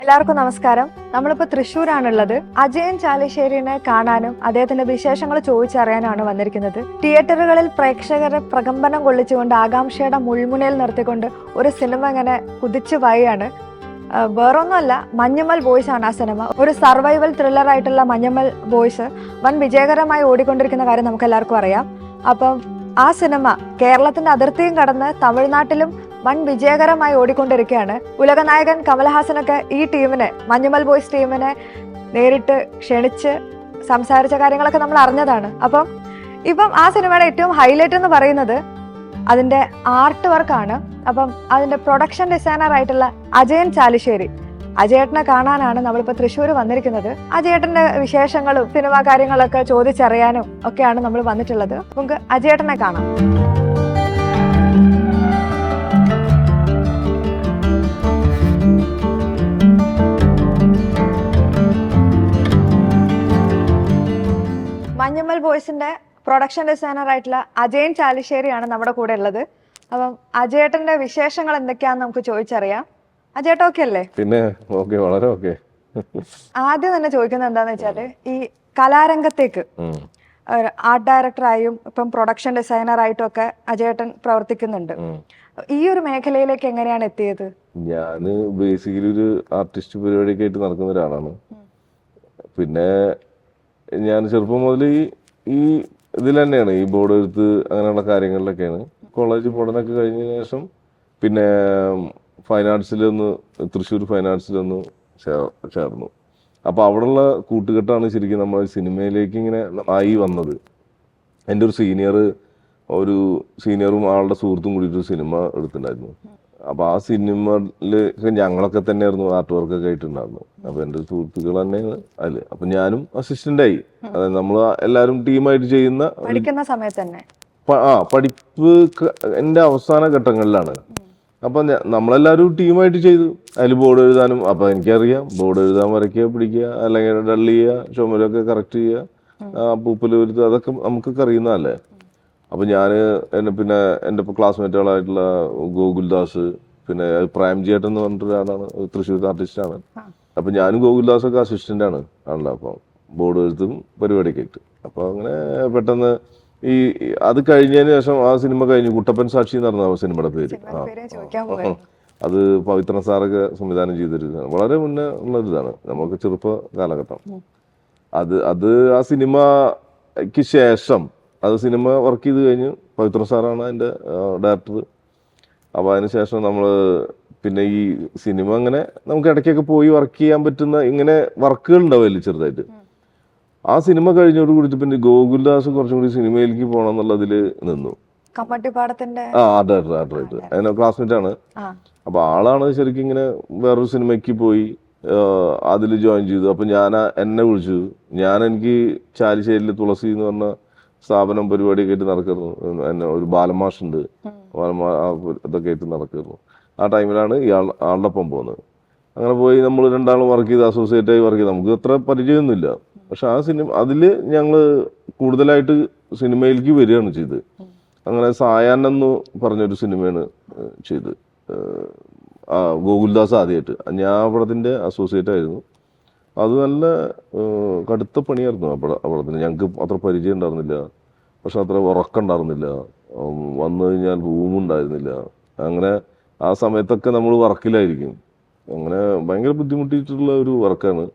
എല്ലാവർക്കും നമസ്കാരം. നമ്മളിപ്പോൾ തൃശ്ശൂരാണുള്ളത്. അജയൻ ചാലിശ്ശേരിനെ കാണാനും അദ്ദേഹത്തിന്റെ വിശേഷങ്ങൾ ചോദിച്ചറിയാനാണ് വന്നിരിക്കുന്നത്. തിയേറ്ററുകളിൽ പ്രേക്ഷകരെ പ്രകമ്പനം കൊള്ളിച്ചുകൊണ്ട് ആകാംക്ഷയുടെ മുൾമുനയിൽ നിർത്തിക്കൊണ്ട് ഒരു സിനിമ ഇങ്ങനെ കുതിച്ചു പായാണ്. വേറൊന്നുമല്ല, മഞ്ഞുമൽ ബോയ്സ് ആണ് ആ സിനിമ. ഒരു സർവൈവൽ ത്രില്ലർ ആയിട്ടുള്ള മഞ്ഞുമൽ ബോയ്സ് വൻ വിജയകരമായി ഓടിക്കൊണ്ടിരിക്കുന്ന കാര്യം നമുക്ക് എല്ലാവർക്കും അറിയാം. അപ്പം ആ സിനിമ കേരളത്തിന്റെ അതിർത്തിയും കടന്ന് തമിഴ്നാട്ടിലും വൻ വിജയകരമായി ഓടിക്കൊണ്ടിരിക്കുകയാണ്. ഉലകനായകൻ കമൽഹാസനൊക്കെ ഈ ടീമിനെ, മഞ്ഞുമൽ ബോയ്സ് ടീമിനെ നേരിട്ട് ക്ഷണിച്ച് സംസാരിച്ച കാര്യങ്ങളൊക്കെ നമ്മൾ അറിഞ്ഞതാണ്. ഇപ്പം ആ സിനിമയുടെ ഏറ്റവും ഹൈലൈറ്റ് എന്ന് പറയുന്നത് അതിന്റെ ആർട്ട് വർക്കാണ്. അപ്പം അതിന്റെ പ്രൊഡക്ഷൻ ഡിസൈനർ ആയിട്ടുള്ള അജയൻ ചാലിശ്ശേരി, അജയേട്ടനെ കാണാനാണ് നമ്മളിപ്പോൾ തൃശ്ശൂർ വന്നിരിക്കുന്നത്. അജയേട്ടന്റെ വിശേഷങ്ങളും സിനിമാ കാര്യങ്ങളൊക്കെ ചോദിച്ചറിയാനും ഒക്കെയാണ് നമ്മൾ വന്നിട്ടുള്ളത്. നമുക്ക് അജയേട്ടനെ കാണാം. മഞ്ഞുമൽ ബോയ്സിന്റെ പ്രൊഡക്ഷൻ ഡിസൈനർ ആയിട്ടുള്ള അജയൻ ചാലിശ്ശേരിയാണ് നമ്മുടെ കൂടെ ഉള്ളത്. അപ്പം അജയേട്ടന്റെ വിശേഷങ്ങൾ എന്തൊക്കെയാന്ന് നമുക്ക് ചോദിച്ചറിയാം. അജയേട്ടൻ ഓക്കെ അല്ലേ? പിന്നെ ഓക്കെ, വളരെ ഓക്കെ. ആദ്യം തന്നെ ചോദിക്കുന്നത് എന്താന്ന് വെച്ചാല്, ഈ കലാരംഗത്തേക്ക് ആർട്ട് ഡയറക്ടറായും ഇപ്പം പ്രൊഡക്ഷൻ ഡിസൈനർ ആയിട്ടും ഒക്കെ അജയേട്ടൻ പ്രവർത്തിക്കുന്നുണ്ട്. ഈ ഒരു മേഖലയിലേക്ക് എങ്ങനെയാണ് എത്തിയത്? ഞാന് ബേസിക്കലി ഒരു ആർട്ടിസ്റ്റ് പരിപാടിയൊക്കെ ആയിട്ട് നടക്കുന്ന ഒരാളാണ്. പിന്നെ ഞാൻ ചെറുപ്പം മുതൽ ഈ ഇതിൽ തന്നെയാണ്, ഈ ബോർഡ് എഴുത്ത് അങ്ങനെയുള്ള കാര്യങ്ങളിലൊക്കെയാണ്. കോളേജ് പഠനമൊക്കെ കഴിഞ്ഞ ശേഷം പിന്നെ ഫൈൻ ആർട്സിലൊന്ന്, തൃശ്ശൂർ ഫൈൻ ആർട്സിലൊന്ന് ചേർന്നു. അപ്പോൾ അവിടെയുള്ള കൂട്ടുകെട്ടാണ് ശരിക്കും നമ്മൾ സിനിമയിലേക്ക് ഇങ്ങനെ ആയി വന്നത്. എൻ്റെ ഒരു സീനിയറും ആളുടെ സുഹൃത്തും കൂടിയിട്ടൊരു സിനിമ എടുത്തിട്ടുണ്ടായിരുന്നു. അപ്പോൾ ആ സിനിമയിൽ ഞങ്ങളൊക്കെ തന്നെയായിരുന്നു ആർട്ട് വർക്കൊക്കെ ആയിട്ടുണ്ടായിരുന്നു. അപ്പോൾ എൻ്റെ സുഹൃത്തുക്കൾ തന്നെയാണ് അതിൽ. അപ്പം ഞാനും അസിസ്റ്റൻ്റായി. അതായത് നമ്മൾ എല്ലാവരും ടീമായിട്ട് ചെയ്യുന്ന പഠിക്കുന്ന സമയത്ത് തന്നെ പഠിപ്പ് എൻ്റെ അവസാന ഘട്ടങ്ങളിലാണ്. അപ്പം നമ്മളെല്ലാവരും ടീമായിട്ട് ചെയ്തു. അതിൽ ബോർഡ് എഴുതാനും, അപ്പം എനിക്കറിയാം ബോർഡ് എഴുതാൻ, വരയ്ക്കുക, പിടിക്കുക, അല്ലെങ്കിൽ ഡള്ള് ചെയ്യുക, ചുമരൊക്കെ കറക്റ്റ് ചെയ്യുക, പൂപ്പൽ വരുത്തുക, അതൊക്കെ നമുക്കൊക്കെ അറിയുന്നതല്ലേ. അപ്പം ഞാൻ പിന്നെ എൻ്റെ ഇപ്പോൾ ക്ലാസ്മേറ്റുകളായിട്ടുള്ള ഗോകുൽദാസ്, പിന്നെ പ്രേംജിയേട്ടൻ എന്ന് പറഞ്ഞിട്ടൊരാളാണ്, തൃശ്ശൂർ ആർട്ടിസ്റ്റാണ്. അപ്പം ഞാനും ഗോകുൽദാസൊക്കെ അസിസ്റ്റൻ്റാണ് ആണല്ലോ. അപ്പം ബോർഡ് എഴുത്തും പരിപാടിയൊക്കെ ആയിട്ട്. അപ്പോൾ അങ്ങനെ പെട്ടെന്ന് അത് കഴിഞ്ഞതിന് ശേഷം ആ സിനിമ കഴിഞ്ഞു. കുട്ടപ്പൻ സാക്ഷി എന്ന് പറഞ്ഞ സിനിമയുടെ പേര്. അത് പവിത്രൻ സാറൊക്കെ സംവിധാനം ചെയ്തൊരു വളരെ മുന്നേ ഉള്ളൊരിതാണ്, നമുക്ക് ചെറുപ്പ കാലഘട്ടം. അത് ആ സിനിമയ്ക്ക് ശേഷം, അത് സിനിമ വർക്ക് ചെയ്ത് കഴിഞ്ഞ് പവിത്രൻ സാറാണ് അതിൻ്റെ ഡയറക്ടർ. അപ്പോൾ അതിന് ശേഷം നമ്മൾ പിന്നെ ഈ സിനിമ അങ്ങനെ നമുക്ക് ഇടയ്ക്കൊക്കെ പോയി വർക്ക് ചെയ്യാൻ പറ്റുന്ന ഇങ്ങനെ വർക്കുകൾ ഉണ്ടാവില്ല ചെറുതായിട്ട്. ആ സിനിമ കഴിഞ്ഞോട് കൂടി പിന്നെ ഗോകുൽദാസ് കുറച്ചും കൂടി സിനിമയിലേക്ക് പോകണം എന്നുള്ളതിൽ നിന്നു. ഡയറക്ടറായിട്ട് അതിന് ക്ലാസ്മേറ്റ് ആണ്. അപ്പൊ ആളാണ് ശരിക്കും ഇങ്ങനെ വേറൊരു സിനിമയ്ക്ക് പോയി അതിൽ ജോയിൻ ചെയ്തു. അപ്പൊ എന്നെ വിളിച്ചു. എനിക്ക് ചാലിശ്ശേരിയിൽ തുളസി എന്ന് പറഞ്ഞ സ്ഥാപനം പരിപാടിയൊക്കെ ആയിട്ട് നടക്കുന്നു. എന്നെ ഒരു ബാലമാഷുണ്ട്, ഇതൊക്കെ ആയിട്ട് നടക്കുന്നു. ആ ടൈമിലാണ് ആളുടെ ഒപ്പം പോകുന്നത്. അങ്ങനെ പോയി നമ്മൾ രണ്ടാളും വർക്ക് ചെയ്ത്, അസോസിയേറ്റ് ആയി വർക്ക് ചെയ്ത്. നമുക്ക് അത്ര പരിചയമൊന്നുമില്ല. പക്ഷെ ആ സിനിമ അതിൽ ഞങ്ങൾ കൂടുതലായിട്ട് സിനിമയിലേക്ക് വരികയാണ് ചെയ്ത്. അങ്ങനെ സായാഹ്നം എന്ന് പറഞ്ഞൊരു സിനിമയാണ് ചെയ്ത്. ഗോകുൽദാസ് ആദ്യമായിട്ട്. ഞാൻ പടത്തിൻ്റെ അസോസിയേറ്റ് ആയിരുന്നു. അത് നല്ല കടുത്ത പണിയായിരുന്നു ആ പടത്തിന്. ഞങ്ങൾക്ക് അത്ര പരിചയം ഉണ്ടായിരുന്നില്ല, പക്ഷെ അത്ര ഉറക്കമുണ്ടായിരുന്നില്ല, വന്നു കഴിഞ്ഞാൽ റൂമുണ്ടായിരുന്നില്ല. അങ്ങനെ ആ സമയത്തൊക്കെ നമ്മൾ വർക്കിലായിരിക്കും. അങ്ങനെ ഭയങ്കര ബുദ്ധിമുട്ടിയിട്ടുള്ള ഒരു വർക്കാണ്.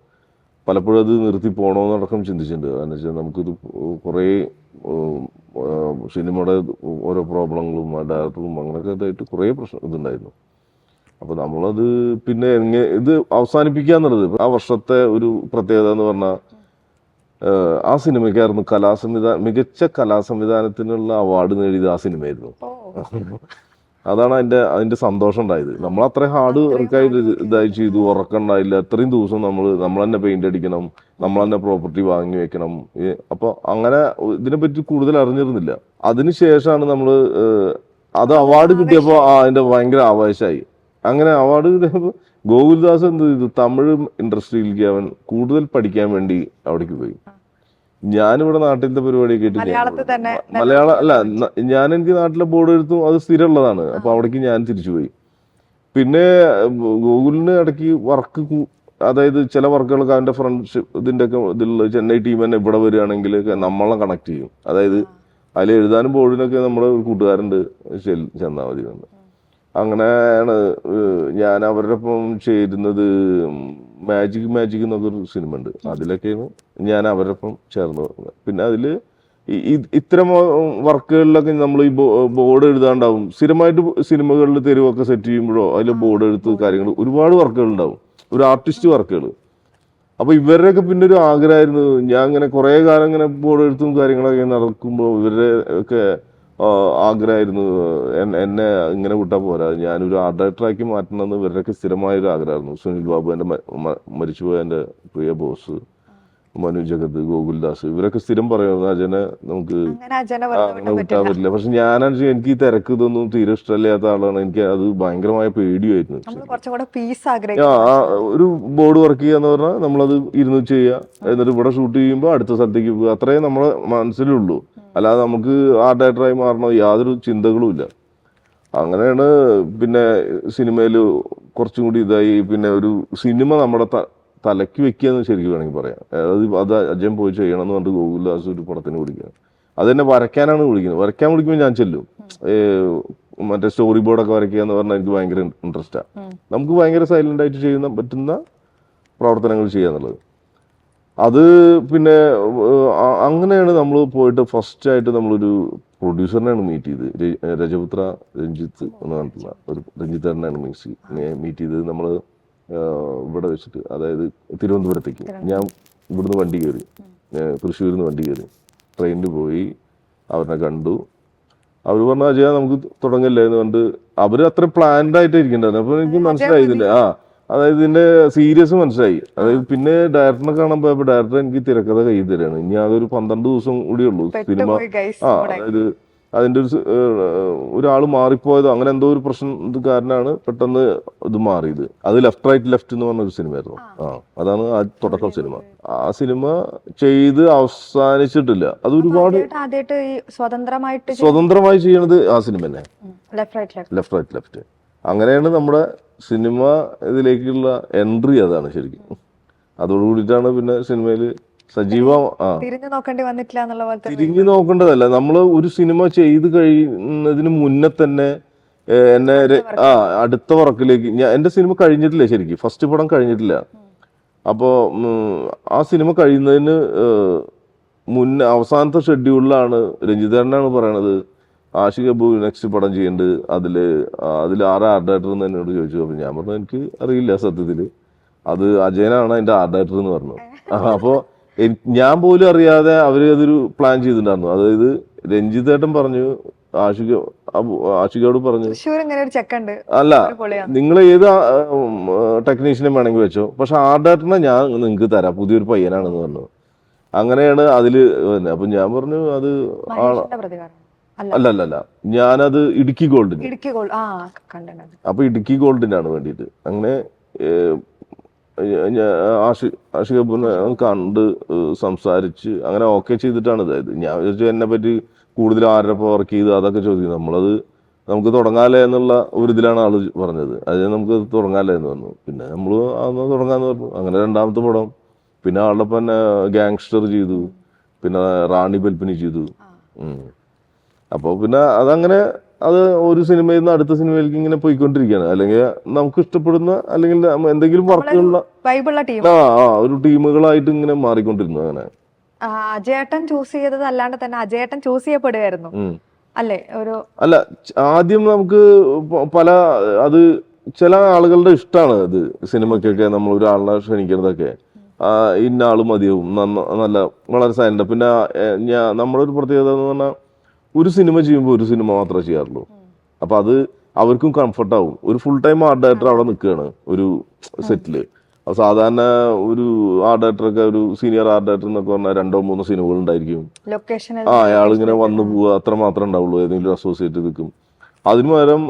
പലപ്പോഴും അത് നിർത്തി പോകണമെന്നടക്കം ചിന്തിച്ചിട്ടുണ്ട്. കാരണം വെച്ചാൽ നമുക്കിത് കുറേ സിനിമയുടെ ഓരോ പ്രോബ്ലങ്ങളും ഡയറക്ടറും അങ്ങനെയൊക്കെ ഇതായിട്ട് കുറേ ഇതുണ്ടായിരുന്നു. അപ്പോൾ നമ്മളത് പിന്നെ ഇത് അവസാനിപ്പിക്കുക എന്നുള്ളത് ആ വർഷത്തെ ഒരു പ്രത്യേകത എന്ന് പറഞ്ഞാൽ, ആ സിനിമയ്ക്കായിരുന്നു മികച്ച കലാസംവിധാനത്തിനുള്ള അവാർഡ് നേടിയത് ആ സിനിമയായിരുന്നു. അതാണ് അതിന്റെ സന്തോഷം ഉണ്ടായത്. നമ്മൾ അത്ര ഹാർഡ് വർക്കായി ഇതായി ചെയ്തു, ഉറക്കം ഉണ്ടായില്ല. അത്രയും ദിവസം നമ്മൾ തന്നെ പെയിന്റ് അടിക്കണം, നമ്മൾ തന്നെ പ്രോപ്പർട്ടി വാങ്ങി വെക്കണം. അപ്പൊ അങ്ങനെ ഇതിനെപ്പറ്റി കൂടുതൽ അറിഞ്ഞിരുന്നില്ല. അതിനുശേഷമാണ് നമ്മൾ അത് അവാർഡ് കിട്ടിയപ്പോൾ അതിന്റെ ഭയങ്കര ആവേശമായി. അങ്ങനെ അവാർഡ് കിട്ടിയപ്പോൾ ഗോകുൽദാസ് എന്ത് ചെയ്തു, തമിഴ് ഇൻഡസ്ട്രിയിലേക്ക് അവൻ കൂടുതൽ പഠിക്കാൻ വേണ്ടി അവിടേക്ക് പോയി. ഞാനിവിടെ നാട്ടിലത്തെ പരിപാടിയൊക്കെ ആയിട്ട് മലയാളം അല്ല, എനിക്ക് നാട്ടിലെ ബോർഡ് എഴുത്തും അത് സ്ഥിരമുള്ളതാണ്. അപ്പൊ അവിടേക്ക് ഞാൻ തിരിച്ചുപോയി. പിന്നെ ഗൂഗിളിന് ഇടയ്ക്ക് വർക്ക് അതായത് ചില വർക്കുകളൊക്കെ അവന്റെ ഫ്രണ്ട്ഷിപ്പ് ഇതിന്റെ ഒക്കെ ഇതിലുള്ള ചെന്നൈ ടീം തന്നെ ഇവിടെ വരികയാണെങ്കിൽ നമ്മളെ കണക്ട് ചെയ്യും. അതായത് അതിൽ എഴുതാനും ബോർഡിനൊക്കെ നമ്മുടെ ഒരു കൂട്ടുകാരുണ്ട്, ചെന്നാൽ മതി എന്ന്. അങ്ങനെയാണ് ഞാൻ അവരുടെ ഒപ്പം ചേരുന്നത്. മാജിക് എന്നൊക്കെ ഒരു സിനിമ ഉണ്ട്, അതിലൊക്കെയാണ് ഞാൻ അവരുടെ ഒപ്പം ചേർന്ന് വരുന്നത്. പിന്നെ അതില് ഇത്തരം വർക്കുകളിലൊക്കെ നമ്മൾ ഈ ബോർഡ് എഴുതാണ്ടാവും. സ്ഥിരമായിട്ട് സിനിമകളിൽ തെരുവൊക്കെ സെറ്റ് ചെയ്യുമ്പോഴോ അതിൽ ബോർഡ് എഴുത്ത് കാര്യങ്ങൾ ഒരുപാട് വർക്കുകൾ ഉണ്ടാവും, ഒരു ആർട്ടിസ്റ്റ് വർക്കുകൾ. അപ്പൊ ഇവരുടെയൊക്കെ പിന്നെ ഒരു ആഗ്രഹമായിരുന്നു. ഞാൻ ഇങ്ങനെ കുറെ കാലം ഇങ്ങനെ ബോർഡ് എഴുത്തും കാര്യങ്ങളൊക്കെ നടക്കുമ്പോൾ ഇവരുടെ ഒക്കെ ആഗ്രഹമായിരുന്നു എന്നെ ഇങ്ങനെ വിട്ടാൽ പോരാ, ഞാനൊരു ആർട്ട് ഡയറക്ടറാക്കി മാറ്റണമെന്ന് ഇവരുടെയൊക്കെ സ്ഥിരമായ ഒരു ആഗ്രഹമായിരുന്നു. സുനിൽ ബാബു, എൻ്റെ മരിച്ചുപോയ എൻ്റെ പ്രിയ ബോസ്, മനു ജഗത്, ഗോകുൽദാസ്, ഇവരൊക്കെ സ്ഥിരം പറയുന്നത് അജനെ നമുക്ക് അങ്ങനെ വിട്ടാൻ പറ്റില്ല. പക്ഷെ ഞാനാണ് എനിക്ക് ഈ തിരക്ക് ഇതൊന്നും തീരെ ഇഷ്ടമില്ലാത്ത ആളാണ്. എനിക്ക് അത് ഭയങ്കരമായ പേടിയായിരുന്നു. ഒരു ബോർഡ് വർക്ക് ചെയ്യാന്ന് പറഞ്ഞാൽ നമ്മളത് ഇരുന്ന് ചെയ്യുക, എന്നിട്ട് ഇവിടെ ഷൂട്ട് ചെയ്യുമ്പോൾ അടുത്ത സ്ഥലത്തേക്ക് പോകുക, അത്രയും നമ്മളെ മനസ്സിലുള്ളൂ. അല്ലാതെ നമുക്ക് ആർട്ട് ഡയറക്ടറായി മാറണോ യാതൊരു ചിന്തകളും ഇല്ല. അങ്ങനെയാണ് പിന്നെ സിനിമയിൽ കുറച്ചും കൂടി ഇതായി. പിന്നെ ഒരു സിനിമ നമ്മുടെ തലയ്ക്ക് വെക്കുകയെന്ന് ശരിക്കും വേണമെങ്കിൽ പറയാം. അത് അജയൻ പോയി ചെയ്യണം എന്ന് പറഞ്ഞിട്ട് ഗോകുൽദാസ് ഒരു പടത്തിന് വിളിക്കുക. അത് തന്നെ വരയ്ക്കാനാണ് വിളിക്കുന്നത്. വരയ്ക്കാൻ വിളിക്കുമ്പോൾ ഞാൻ ചെല്ലും. മറ്റേ സ്റ്റോറി ബോർഡൊക്കെ വരയ്ക്കുക എന്ന് പറഞ്ഞാൽ എനിക്ക് ഭയങ്കര ഇൻട്രസ്റ്റാണ്. നമുക്ക് ഭയങ്കര സൈലന്റ് ആയിട്ട് ചെയ്യുന്ന പറ്റുന്ന പ്രവർത്തനങ്ങൾ ചെയ്യുക എന്നുള്ളത്. അത് പിന്നെ അങ്ങനെയാണ് നമ്മൾ പോയിട്ട് ഫസ്റ്റ് ആയിട്ട് നമ്മളൊരു പ്രൊഡ്യൂസറിനെയാണ് മീറ്റ് ചെയ്ത്. രജപുത്ര രഞ്ജിത്ത് എന്ന് പറഞ്ഞിട്ടുള്ള ഒരു രഞ്ജിത്തേട്ടനാണ് മീറ്റ് ചെയ്തത്. നമ്മൾ ഇവിടെ വെച്ചിട്ട്, അതായത് തിരുവനന്തപുരത്തേക്ക്. ഞാൻ ഇവിടുന്ന് വണ്ടി കയറി, തൃശ്ശൂരിൽ നിന്ന് വണ്ടി കയറി, ട്രെയിനിൽ പോയി അവരെ കണ്ടു. അവർ പറഞ്ഞാൽ അജയ നമുക്ക് തുടങ്ങില്ലേ എന്ന് പറഞ്ഞിട്ട് അവർ അത്ര പ്ലാൻഡ് ആയിട്ട് ഇരിക്കണ്ടായിരുന്നു. അപ്പൊ എനിക്ക് മനസ്സിലായതില്ല. അതായത് ഇതിന്റെ സീരിയസ് മനസ്സിലായി. അതായത് പിന്നെ ഡയറക്ടറിനെ കാണാൻ പോയപ്പോ ഡയറക്ടർ എനിക്ക് തിരക്കഥ കൈ തരാണ്. ഇനി അതൊരു 12 ദിവസം കൂടിയുള്ളൂ സിനിമ. അതായത് അതിന്റെ ഒരാൾ മാറിപ്പോയതോ അങ്ങനെ എന്തോ ഒരു പ്രശ്നം കാരനാണ് പെട്ടെന്ന് ഇത് മാറിയത്. അത് ലെഫ്റ്റ് എന്ന് പറഞ്ഞൊരു സിനിമയായിരുന്നു. അതാണ് ആ തുടക്കം സിനിമ. ആ സിനിമ ചെയ്ത് അവസാനിച്ചിട്ടില്ല. അത് ഒരുപാട് സ്വതന്ത്രമായി ചെയ്യണത് ആ സിനിമ തന്നെ, ലെഫ്റ്റ്. അങ്ങനെയാണ് നമ്മുടെ സിനിമ ഇതിലേക്കുള്ള എൻട്രി. അതാണ് ശരിക്കും. അതോടുകൂടിയിട്ടാണ് പിന്നെ സിനിമയില് സജീവം. തിരിഞ്ഞു നോക്കേണ്ടതല്ല. നമ്മള് ഒരു സിനിമ ചെയ്ത് കഴിയുന്നതിന് മുന്നേ തന്നെ എന്നെ അടുത്ത വർക്കിലേക്ക് എന്റെ സിനിമ കഴിഞ്ഞിട്ടില്ല, ശരിക്കും ഫസ്റ്റ് പടം കഴിഞ്ഞിട്ടില്ല. അപ്പോ ആ സിനിമ കഴിയുന്നതിന് മുന്നേ അവസാനത്തെ ഷെഡ്യൂളിലാണ് രഞ്ജിതേട്ടനാണ് പറയണത്, ആഷിഖ് അബു നെക്സ്റ്റ് പടം ചെയ്യുന്നുണ്ട്, അതിൽ ആരാ ആർട്ട് ഡയറക്ടർ എന്ന് എന്നോട് ചോദിച്ചു. അപ്പൊ ഞാൻ പറഞ്ഞു എനിക്ക് അറിയില്ല സത്യത്തില്, അത് അജയനാണ് അതിന്റെ ആർട്ട് ഡയറക്ടർ എന്ന് പറഞ്ഞു. അപ്പോ ഞാൻ പോലും അറിയാതെ അവര് അതൊരു പ്ലാൻ ചെയ്തിട്ടുണ്ടായിരുന്നു. അതായത് രഞ്ജിത്തേട്ടൻ പറഞ്ഞു, ആഷിഖോട് പറഞ്ഞു, അല്ല നിങ്ങൾ ഏത് ടെക്നീഷ്യനെ വേണമെങ്കിൽ വെച്ചോ, പക്ഷെ ആർട്ട് ഡയറക്ടറിനെ ഞാൻ നിങ്ങൾക്ക് തരാം, പുതിയൊരു പയ്യനാണെന്ന് പറഞ്ഞു. അങ്ങനെയാണ് അതില്. അപ്പൊ ഞാൻ പറഞ്ഞു അത് അല്ല ഞാനത് ഇടുക്കി ഗോൾഡിന്. അപ്പൊ ഇടുക്കി ഗോൾഡിനാണ് വേണ്ടിയിട്ട്. അങ്ങനെ ആഷിഖ് അബുവിനെ കണ്ട് സംസാരിച്ച് അങ്ങനെ ഓക്കെ ചെയ്തിട്ടാണ് ഇതായത്. ഞാൻ വിചാരിച്ചു എന്നെ പറ്റി കൂടുതൽ ആരൊപ്പം വർക്ക് ചെയ്ത് അതൊക്കെ ചോദിക്കും. നമുക്ക് തുടങ്ങാലേ എന്നുള്ള ഒരു ഇതിലാണ് ആള് പറഞ്ഞത്. അത് നമുക്ക് തുടങ്ങാലേ എന്ന് പറഞ്ഞു. പിന്നെ നമ്മള് അന്ന് തുടങ്ങാന്ന് പറഞ്ഞു. അങ്ങനെ രണ്ടാമത്തെ പടം. പിന്നെ ആളുടെ തന്നെ ഗാങ്സ്റ്റർ ചെയ്തു, പിന്നെ റാണി ബൽപ്പനി ചെയ്തു. അപ്പോൾ പിന്നെ അതങ്ങനെ അത് ഒരു സിനിമയിൽ നിന്ന് അടുത്ത സിനിമയിലേക്ക് ഇങ്ങനെ പോയിക്കൊണ്ടിരിക്കുകയാണ്. അല്ലെങ്കിൽ നമുക്ക് ഇഷ്ടപ്പെടുന്ന അല്ലെങ്കിൽ എന്തെങ്കിലും വർക്കുകളുള്ള ഒരു ടീമുകളായിട്ട് ഇങ്ങനെ മാറിക്കൊണ്ടിരുന്നു. അങ്ങനെ അജയേട്ടൻ ചൂസ് ചെയ്തത് അല്ലാണ്ട് തന്നെ അജയേട്ടൻ ചൂസ് ചെയ്യപ്പെടുകയായിരുന്നു അല്ലേ? അല്ല, ആദ്യം നമുക്ക് അത് ചില ആളുകളുടെ ഇഷ്ടമാണ് ഇത്. സിനിമക്കൊക്കെ നമ്മൾ ഒരാളിനെ ക്ഷണിക്കുന്നതൊക്കെ ഇന്ന ആള് മതിയാവും, നല്ല വളരെ സൈലന്റ്. പിന്നെ നമ്മുടെ ഒരു പ്രത്യേകത എന്ന് പറഞ്ഞാൽ ഒരു സിനിമ ചെയ്യുമ്പോൾ ഒരു സിനിമ മാത്രമേ ചെയ്യാറുള്ളൂ. അപ്പൊ അത് അവർക്കും കംഫർട്ടാവും. ഒരു ഫുൾ ടൈം ആർട്ട് ഡയറക്ടർ അവിടെ നിൽക്കുകയാണ് ഒരു സെറ്റില്. അപ്പൊ സാധാരണ ഒരു ആർട്ട് ഡയറക്ടറൊക്കെ, ഒരു സീനിയർ ആർട്ട് ഡയറക്ടർ എന്നൊക്കെ പറഞ്ഞാൽ 2-3 സിനിമകൾ ഉണ്ടായിരിക്കും. അയാളിങ്ങനെ വന്നു പോവുക, അത്ര മാത്രമേ ഉണ്ടാവുള്ളൂ. ഏതെങ്കിലും അസോസിയേറ്റ് നിൽക്കും. അതിനു പകരം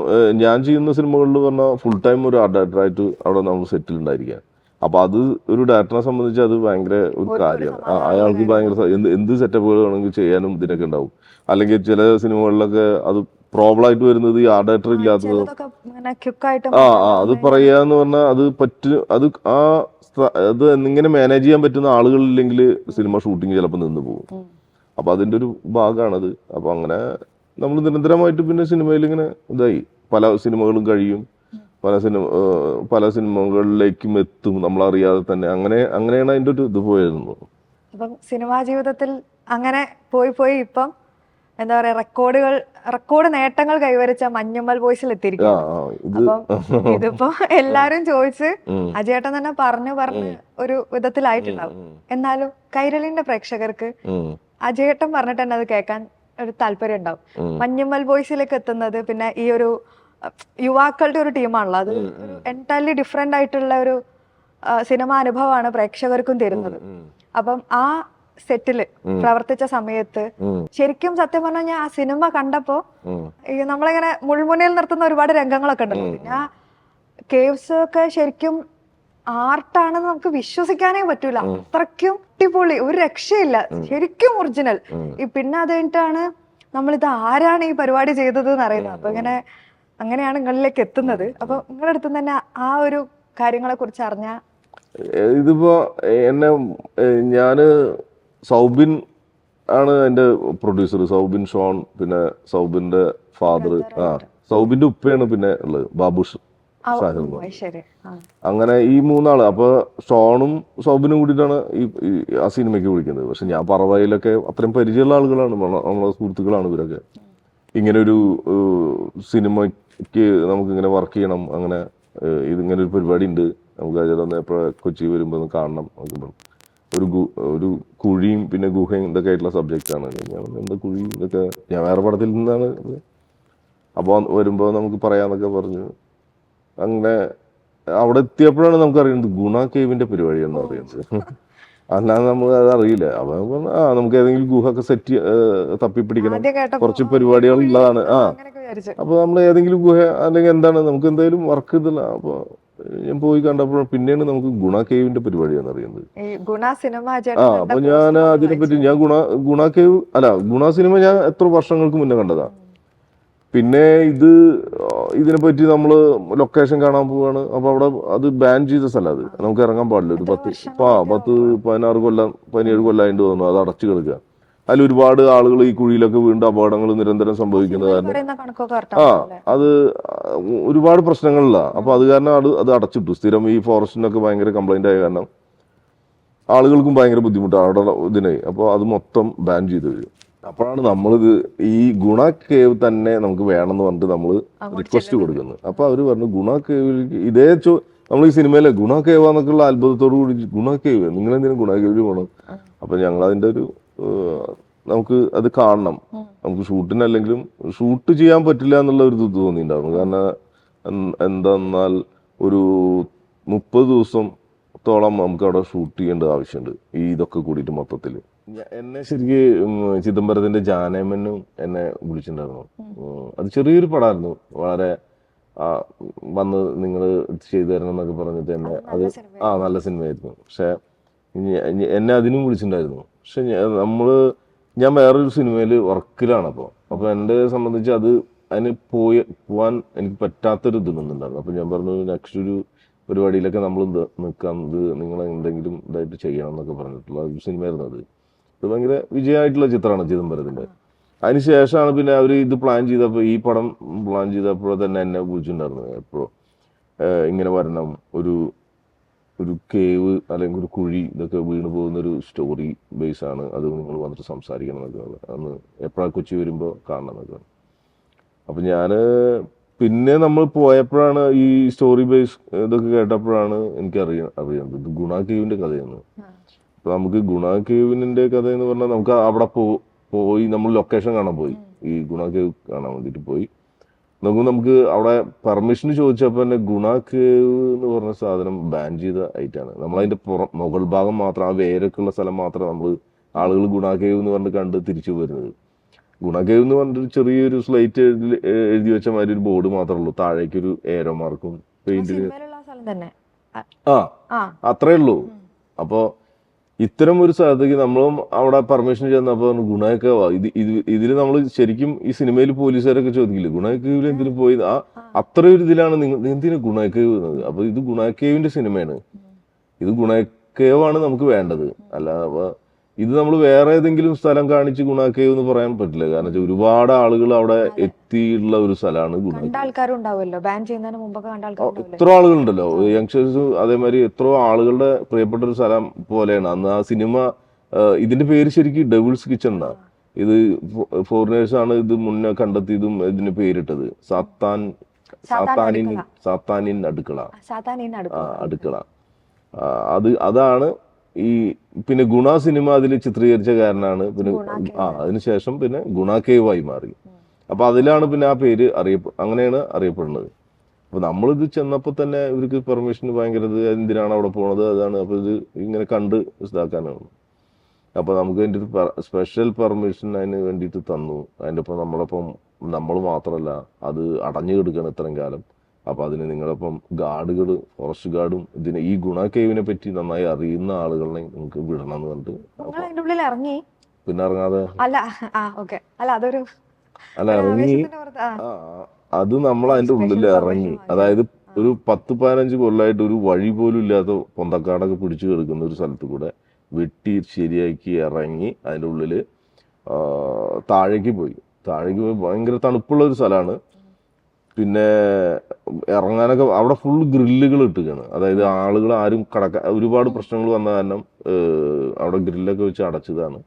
ഞാൻ ചെയ്യുന്ന സിനിമകളിൽ പറഞ്ഞാൽ ഫുൾ ടൈം ഒരു ആർട്ട് ഡയറക്ടറായിട്ട് അവിടെ നമ്മൾ സെറ്റിൽ ഉണ്ടായിരിക്കുക. അപ്പൊ അത് ഒരു ഡയറക്ടറെ സംബന്ധിച്ച് അത് ഭയങ്കര ഒരു കാര്യമാണ്. അയാൾക്ക് ഭയങ്കര എന്ത് സെറ്റപ്പുകൾ വേണമെങ്കിൽ ചെയ്യാനും ഇതിനൊക്കെ ഉണ്ടാവും. അല്ലെങ്കിൽ ചില സിനിമകളിലൊക്കെ അത് പ്രോബ്ലം ആയിട്ട് വരുന്നത് ഈ ആർട്ട് ഡയറക്ടർ ഇല്ലാത്തത്. ചിലതൊക്കെ ഇങ്ങനെ ക്വിക്കായിട്ട് അത് പറയാന്ന് പറഞ്ഞാൽ അത് അത് ഇങ്ങനെ മാനേജ് ചെയ്യാൻ പറ്റുന്ന ആളുകളില്ലെങ്കിൽ സിനിമ ഷൂട്ടിങ് ചിലപ്പോൾ നിന്ന് പോകും. അപ്പൊ അതിന്റെ ഒരു ഭാഗമാണത്. അപ്പൊ അങ്ങനെ നമ്മൾ നിരന്തരമായിട്ട് പിന്നെ സിനിമയിൽ ഇങ്ങനെ ഇതായി പല സിനിമകളും കഴിയും, പല സിനിമകളിലേക്കും എത്തും നമ്മളറിയാതെ തന്നെ. അങ്ങനെയാണ് അതിന്റെ ഒരു ഇത് പോയിരുന്നു. അപ്പം സിനിമാ ജീവിതത്തിൽ അങ്ങനെ പോയി ഇപ്പം എന്താ പറയാ റെക്കോർഡ് നേട്ടങ്ങൾ കൈവരിച്ച മഞ്ഞുമ്മൽ ബോയ്സിൽ എത്തിയിരിക്കും. അപ്പം ഇതിപ്പോ എല്ലാരും ചോദിച്ച് അജയേട്ടൻ തന്നെ പറഞ്ഞു ഒരു വിധത്തിലായിട്ടുണ്ടാവും. എന്നാലും കൈരളിന്റെ പ്രേക്ഷകർക്ക് അജയേട്ടൻ പറഞ്ഞിട്ട് തന്നെ അത് കേൾക്കാൻ ഒരു താല്പര്യം ഉണ്ടാവും. മഞ്ഞുമ്മൽ ബോയ്സിലേക്ക് എത്തുന്നത് പിന്നെ ഈ ഒരു യുവാക്കളുടെ ഒരു ടീമാണല്ലോ, അത് ഒരു എൻറ്റയർലി ഡിഫറെന്റ് ആയിട്ടുള്ള ഒരു സിനിമ അനുഭവമാണ് പ്രേക്ഷകർക്കും തരുന്നത്. അപ്പം ആ സെറ്റില് പ്രവർത്തിച്ച സമയത്ത് ശരിക്കും സത്യം പറഞ്ഞാൽ ഞാൻ ആ സിനിമ കണ്ടപ്പോ നമ്മളിങ്ങനെ മുൾമുനയിൽ നിർത്തുന്ന ഒരുപാട് രംഗങ്ങളൊക്കെ ഉണ്ടല്ലോ. പിന്നെ ആ കേവ്സ് ഒക്കെ ശരിക്കും ആർട്ടാണെന്ന് നമുക്ക് വിശ്വസിക്കാനേ പറ്റൂല. അത്രയ്ക്കും അടിപൊളി, ഒരു രക്ഷയില്ല, ശരിക്കും ഒറിജിനൽ. പിന്നെ അത് കഴിഞ്ഞിട്ടാണ് നമ്മളിത് ആരാണ് ഈ പരിപാടി ചെയ്തത് എന്ന് അറിയുന്നത്. അപ്പൊ അങ്ങനെയാണ് നിങ്ങളിലേക്ക് എത്തുന്നത്. അപ്പൊ നിങ്ങളുടെ അടുത്ത് തന്നെ ആ ഒരു കാര്യങ്ങളെ കുറിച്ച് അറിഞ്ഞ ഇതിപ്പോ ഞാന് സൗബിൻ ആണ് എന്റെ പ്രൊഡ്യൂസർ, സൗബിൻ ഷോൺ, പിന്നെ സൗബിന്റെ ഫാദർ, സൗബിന്റെ ഉപ്പയാണ് പിന്നെ ഉള്ളത് ബാബുഷ് സാഹിർ. അങ്ങനെ ഈ മൂന്നാള്. അപ്പൊ ഷോണും സൗബിനും കൂടിയിട്ടാണ് ആ സിനിമയ്ക്ക് വിളിക്കുന്നത്. പക്ഷെ ഞാൻ പറവയിലൊക്കെ അത്രയും പരിചയമുള്ള ആളുകളാണ്, നമ്മളെ സുഹൃത്തുക്കളാണ് ഇവരൊക്കെ. ഇങ്ങനെ ഒരു സിനിമയ്ക്ക് നമുക്ക് ഇങ്ങനെ വർക്ക് ചെയ്യണം, അങ്ങനെ ഇതിങ്ങനെ ഒരു പരിപാടി ഉണ്ട്, നമുക്ക് അജയ് എപ്പോഴും കൊച്ചി വരുമ്പോൾ ഒന്ന് കാണണം. ഒരു കുഴിയും പിന്നെ ഗുഹയും ഇതൊക്കെ ആയിട്ടുള്ള സബ്ജക്റ്റ് ആണ്. എന്താ കുഴി ഇതൊക്കെ ഞാൻ വേറെ പടത്തിൽ നിന്നാണ്. അപ്പോൾ വരുമ്പോൾ നമുക്ക് പറയാന്നൊക്കെ പറഞ്ഞു. അങ്ങനെ അവിടെ എത്തിയപ്പോഴാണ് നമുക്ക് അറിയുന്നത് ഗുണ കേവിന്റെ പരിപാടിയാണെന്ന് അറിയുന്നത്. അല്ലാതെ നമ്മൾ അത് അറിയില്ല. അപ്പൊ നമുക്ക് ഏതെങ്കിലും ഗുഹ ഒക്കെ തപ്പിപ്പിടിക്കണം, കുറച്ച് പരിപാടികൾ ഉള്ളതാണ്. അപ്പൊ നമ്മൾ ഏതെങ്കിലും ഗുഹ അല്ലെങ്കിൽ എന്താണ് നമുക്ക് എന്തായാലും വർക്ക് ഇതില്ല. അപ്പൊ ഞാൻ പോയി കണ്ടപ്പോൾ പിന്നെയാണ് നമുക്ക് ഗുണ കേവിന്റെ പരിപാടിയാണെന്ന് അറിയുന്നത്. അപ്പൊ ഞാൻ അതിനെപ്പറ്റി ഗുണ കേവ് ഗുണ സിനിമ ഞാൻ എത്ര വർഷങ്ങൾക്ക് മുന്നേ കണ്ടതാ. പിന്നെ ഇതിനെപ്പറ്റി നമ്മള് ലൊക്കേഷൻ കാണാൻ പോവാണ്. അപ്പൊ അവിടെ അത് ബാൻ ചെയ്ത സ്ഥലം, അത് നമുക്ക് ഇറങ്ങാൻ പാടില്ല. ഒരു 17 കൊല്ലമായിട്ട് തോന്നുന്നു അത് അടച്ചു കിടക്കുക. അതിൽ ഒരുപാട് ആളുകൾ ഈ കുഴിയിലൊക്കെ വീണ്ടും അപകടങ്ങൾ നിരന്തരം സംഭവിക്കുന്നത് കാരണം അത് ഒരുപാട് പ്രശ്നങ്ങളില്ല. അപ്പൊ അത് കാരണം അത് അടച്ചിട്ടു. സ്ഥിരം ഈ ഫോറസ്റ്റിനൊക്കെ ഭയങ്കര കംപ്ലൈന്റ് ആയ കാരണം ആളുകൾക്കും ഭയങ്കര ബുദ്ധിമുട്ടാണ് അവിടെ ഇതിനായി. അപ്പോൾ അത് മൊത്തം ബാൻ ചെയ്ത് വരും. അപ്പോഴാണ് നമ്മളിത് ഈ ഗുണ കേവ് തന്നെ നമുക്ക് വേണമെന്ന് പറഞ്ഞിട്ട് നമ്മൾ റിക്വസ്റ്റ് കൊടുക്കുന്നത്. അപ്പൊ അവര് പറഞ്ഞു ഗുണ കേവിൽ നമ്മൾ ഈ സിനിമയിലെ ഗുണ കേവാന്നൊക്കെയുള്ള അത്ഭുതത്തോടു കൂടി ഗുണ കേവ്, നിങ്ങൾ എന്തിനും ഗുണ കേവിൽ പോകണം. അപ്പൊ ഞങ്ങൾ അതിന്റെ നമുക്ക് അത് കാണണം, നമുക്ക് ഷൂട്ടിനല്ലെങ്കിലും ഷൂട്ട് ചെയ്യാൻ പറ്റില്ല എന്നുള്ള ഒരു ഇത് തോന്നിയിട്ടുണ്ടായിരുന്നു. കാരണം എന്തെന്നാൽ ഒരു 30 ദിവസത്തോളം നമുക്ക് അവിടെ ഷൂട്ട് ചെയ്യേണ്ട ആവശ്യമുണ്ട് ഇതൊക്കെ കൂടിയിട്ട് മൊത്തത്തിൽ. എന്നെ ശരിക്കും ചിദംബരത്തിന്റെ ജാനേമനും എന്നെ വിളിച്ചിട്ടുണ്ടായിരുന്നു. അത് ചെറിയൊരു പടമായിരുന്നു, വളരെ വന്ന് നിങ്ങൾ ചെയ്തു തരണം എന്നൊക്കെ പറഞ്ഞിട്ട് എന്നെ അത് നല്ല സിനിമയായിരുന്നു. പക്ഷെ എന്നെ അതിനും വിളിച്ചിട്ടുണ്ടായിരുന്നു. പക്ഷെ ഞാൻ വേറൊരു സിനിമയിൽ വർക്കിലാണ്. അപ്പൊ എന്നെ സംബന്ധിച്ച് അതിന് പോവാൻ എനിക്ക് പറ്റാത്തൊരു ഇത് വന്നിട്ടുണ്ടായിരുന്നു. അപ്പൊ ഞാൻ പറഞ്ഞു നെക്സ്റ്റ് ഒരു പരിപാടിയിലൊക്കെ നമ്മൾ നിൽക്കാം, നിങ്ങൾ എന്തെങ്കിലും ഇതായിട്ട് ചെയ്യണം എന്നൊക്കെ പറഞ്ഞിട്ടുള്ള ഒരു സിനിമയായിരുന്നു അത്. ഇത് ഭയങ്കര വിജയമായിട്ടുള്ള ചിത്രമാണ് ചിദംബരത്തിന്റെ. അതിനുശേഷമാണ് പിന്നെ അവർ ഇത് പ്ലാൻ ചെയ്തപ്പോൾ, ഈ പടം പ്ലാൻ ചെയ്തപ്പോൾ തന്നെ എന്നെ വിളിച്ചിട്ടുണ്ടായിരുന്നു. എപ്പോഴും ഇങ്ങനെ വരണം, ഒരു കേവ് അല്ലെങ്കിൽ ഒരു കുഴി ഇതൊക്കെ വീണ് പോകുന്ന ഒരു സ്റ്റോറി ബേസ് ആണ്, അത് നിങ്ങൾ വന്നിട്ട് സംസാരിക്കണം എന്നൊക്കെ. അന്ന് എപ്പോഴാണ് കൊച്ചി വരുമ്പോൾ കാണണം എന്നൊക്കെ. അപ്പം പിന്നെ നമ്മൾ പോയപ്പോഴാണ് ഈ സ്റ്റോറി ബേസ് ഇതൊക്കെ കേട്ടപ്പോഴാണ് എനിക്ക് അറിയുന്നത് ഇത് ഗുണ കേവിന്റെ കഥയാണ്. അപ്പൊ നമുക്ക് ഗുണ കേവിന്റെ കഥ എന്ന് പറഞ്ഞാൽ നമുക്ക് അവിടെ പോയി നമ്മൾ ലൊക്കേഷൻ കാണാൻ പോയി, ഈ ഗുണ കേവ് കാണാൻ വേണ്ടിയിട്ട് പോയി. നമുക്ക് അവിടെ പെർമിഷൻ ചോദിച്ചപ്പോൾ തന്നെ ഗുണ കേവ് എന്ന് പറഞ്ഞ സാധനം ബാൻ ചെയ്ത ഐറ്റാണ്. നമ്മളതിന്റെ മുകൾ ഭാഗം മാത്രം, ആ വേരൊക്കെയുള്ള സ്ഥലം മാത്രം ആളുകൾ ഗുണ കേവ് എന്ന് പറഞ്ഞിട്ട് കണ്ട് തിരിച്ചു വരുന്നത്. ഗുണ കേവ് എന്ന് പറഞ്ഞിട്ട് ചെറിയൊരു സ്ലൈറ്റ് എഴുതി വെച്ച മാതിരി ഒരു ബോർഡ് മാത്രമേ ഉള്ളൂ, താഴേക്കൊരു ഏരോ മാർക്കും പെയിന്റിന് അത്രേ ഉള്ളൂ. അപ്പോ ഇത്തരം ഒരു സ്ഥലത്തേക്ക് നമ്മളും അവിടെ പെർമിഷൻ ചെന്നപ്പോൾ ഗുണാക്കേവാ ഇതിൽ നമ്മൾ ശരിക്കും ഈ സിനിമയിൽ പോലീസുകാരൊക്കെ ചോദിക്കില്ലേ ഗുണാക്കേവിൽ എന്തിനു പോയി അത്രയൊരു ഇതിലാണ് നിങ്ങൾ എന്തിനു ഗുണാക്കേവ് എന്നത്. അപ്പൊ ഇത് ഗുണാക്കേവിന്റെ സിനിമയാണ്, ഇത് ഗുണാക്കേവാണ് നമുക്ക് വേണ്ടത്. അല്ല ഇത് നമ്മൾ വേറെ ഏതെങ്കിലും സ്ഥലം കാണിച്ച് ഗുണാക്കേവ് എന്ന് പറയാൻ പറ്റില്ല. കാരണം വെച്ചാൽ ഒരുപാട് ആളുകൾ അവിടെ എത്തിയുള്ള ഒരു സ്ഥലമാണ് കണ്ട ആൾക്കാരും ഉണ്ടാവുമല്ലോ, ബാൻ ചെയ്യുന്നതിന് മുമ്പൊക്കെ കണ്ട ആൾക്കാർ. എത്ര ആളുകളുണ്ടല്ലോ യങ്സ്റ്റേഴ്സ്, അതേമാതിരി എത്രയോ ആളുകളുടെ പ്രിയപ്പെട്ട ഒരു സ്ഥലം പോലെയാണ് അന്ന് ആ സിനിമ. ഇതിന്റെ പേര് ശരിക്കും ഡെവിൾസ് കിച്ചൺ എന്നാണ്. ഇത് ഫോറിനേഴ്സ് ആണ് ഇത് മുന്നേ കണ്ടെത്തിയതും ഇതിന് പേരിട്ടത്. സാത്താനിൻ അടുക്കള. അതാണ് ഈ പിന്നെ ഗുണ സിനിമ അതിൽ ചിത്രീകരിച്ച കാരനാണ്. പിന്നെ അതിനുശേഷം പിന്നെ ഗുണാക്കേവായി മാറി. അപ്പൊ അതിലാണ് പിന്നെ ആ പേര് അങ്ങനെയാണ് അറിയപ്പെടുന്നത്. അപ്പൊ നമ്മളിത് ചെന്നപ്പോ തന്നെ ഇവർക്ക് പെർമിഷൻ ഭയങ്കര എന്തിനാണ് അവിടെ പോണത് അതാണ്. അപ്പൊ ഇത് ഇങ്ങനെ കണ്ട് ഇതാക്കാനാണ്. അപ്പൊ നമുക്ക് അതിൻ്റെ ഒരു സ്പെഷ്യൽ പെർമിഷൻ അതിന് വേണ്ടിയിട്ട് തന്നു. അതിൻ്റെ ഒപ്പം നമ്മളൊപ്പം നമ്മൾ മാത്രമല്ല അത് അടഞ്ഞു കിടക്കണം ഇത്രയും കാലം. അപ്പൊ അതിന് നിങ്ങളൊപ്പം ഗാർഡുകൾ, ഫോറസ്റ്റ് ഗാർഡും ഈ ഗുണ കേവിനെ പറ്റി നന്നായി അറിയുന്ന ആളുകളെ നിങ്ങൾക്ക് വിടണം എന്ന് പറഞ്ഞിട്ട് ഇറങ്ങി. പിന്നെ ഇറങ്ങാതെ ഇറങ്ങി. അത് നമ്മൾ അതിന്റെ ഉള്ളിൽ ഇറങ്ങി. അതായത് ഒരു 10-15 കൊല്ലമായിട്ട് ഒരു വഴി പോലും ഇല്ലാത്ത പൊന്തക്കാടൊക്കെ പിടിച്ചു കിടക്കുന്ന ഒരു സ്ഥലത്ത് കൂടെ വെട്ടി ശരിയാക്കി ഇറങ്ങി അതിന്റെ ഉള്ളില് താഴേക്ക് പോയി ഭയങ്കര തണുപ്പുള്ള ഒരു സ്ഥലമാണ്. പിന്നെ ഇറങ്ങാനൊക്കെ അവിടെ ഫുൾ ഗ്രില്ലുകൾ ഇട്ടുകയാണ്. അതായത് ആളുകൾ ആരും ഒരുപാട് പ്രശ്നങ്ങൾ വന്ന കാരണം അവിടെ ഗ്രില്ലൊക്കെ വെച്ച് അടച്ചതാണ്.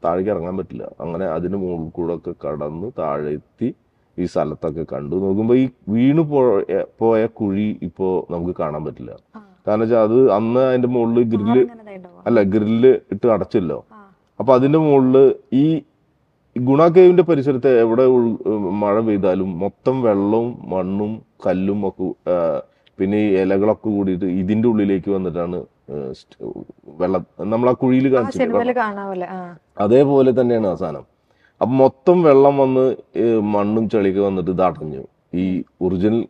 താഴേക്ക് ഇറങ്ങാൻ പറ്റില്ല. അങ്ങനെ അതിന് മുകളിൽ കൂടെ ഒക്കെ കടന്ന് താഴെ എത്തി ഈ സ്ഥലത്തൊക്കെ കണ്ടു നോക്കുമ്പോൾ ഈ വീണ് പോയ കുഴി ഇപ്പോ നമുക്ക് കാണാൻ പറ്റില്ല. കാരണം വെച്ചാൽ അത് അന്ന് അതിന്റെ മുകളിൽ ഗ്രില്ല് ഇട്ട് അടച്ചല്ലോ. അപ്പൊ അതിന്റെ മുകളിൽ ഈ ഗുണാക്കേവിന്റെ പരിസരത്ത് എവിടെ മഴ പെയ്താലും മൊത്തം വെള്ളവും മണ്ണും കല്ലും ഒക്കെ പിന്നെ ഈ ഇലകളൊക്കെ കൂടിയിട്ട് ഇതിന്റെ ഉള്ളിലേക്ക് വന്നിട്ടാണ് വെള്ളം നമ്മൾ ആ കുഴിയിൽ കാണിച്ചിട്ട് അതേപോലെ തന്നെയാണ് ആ സാധനം. അപ്പൊ മൊത്തം വെള്ളം വന്ന് മണ്ണും ചെളിയൊക്കെ വന്നിട്ട് ഇത് അടഞ്ഞു ഈ ഒറിജിനൽ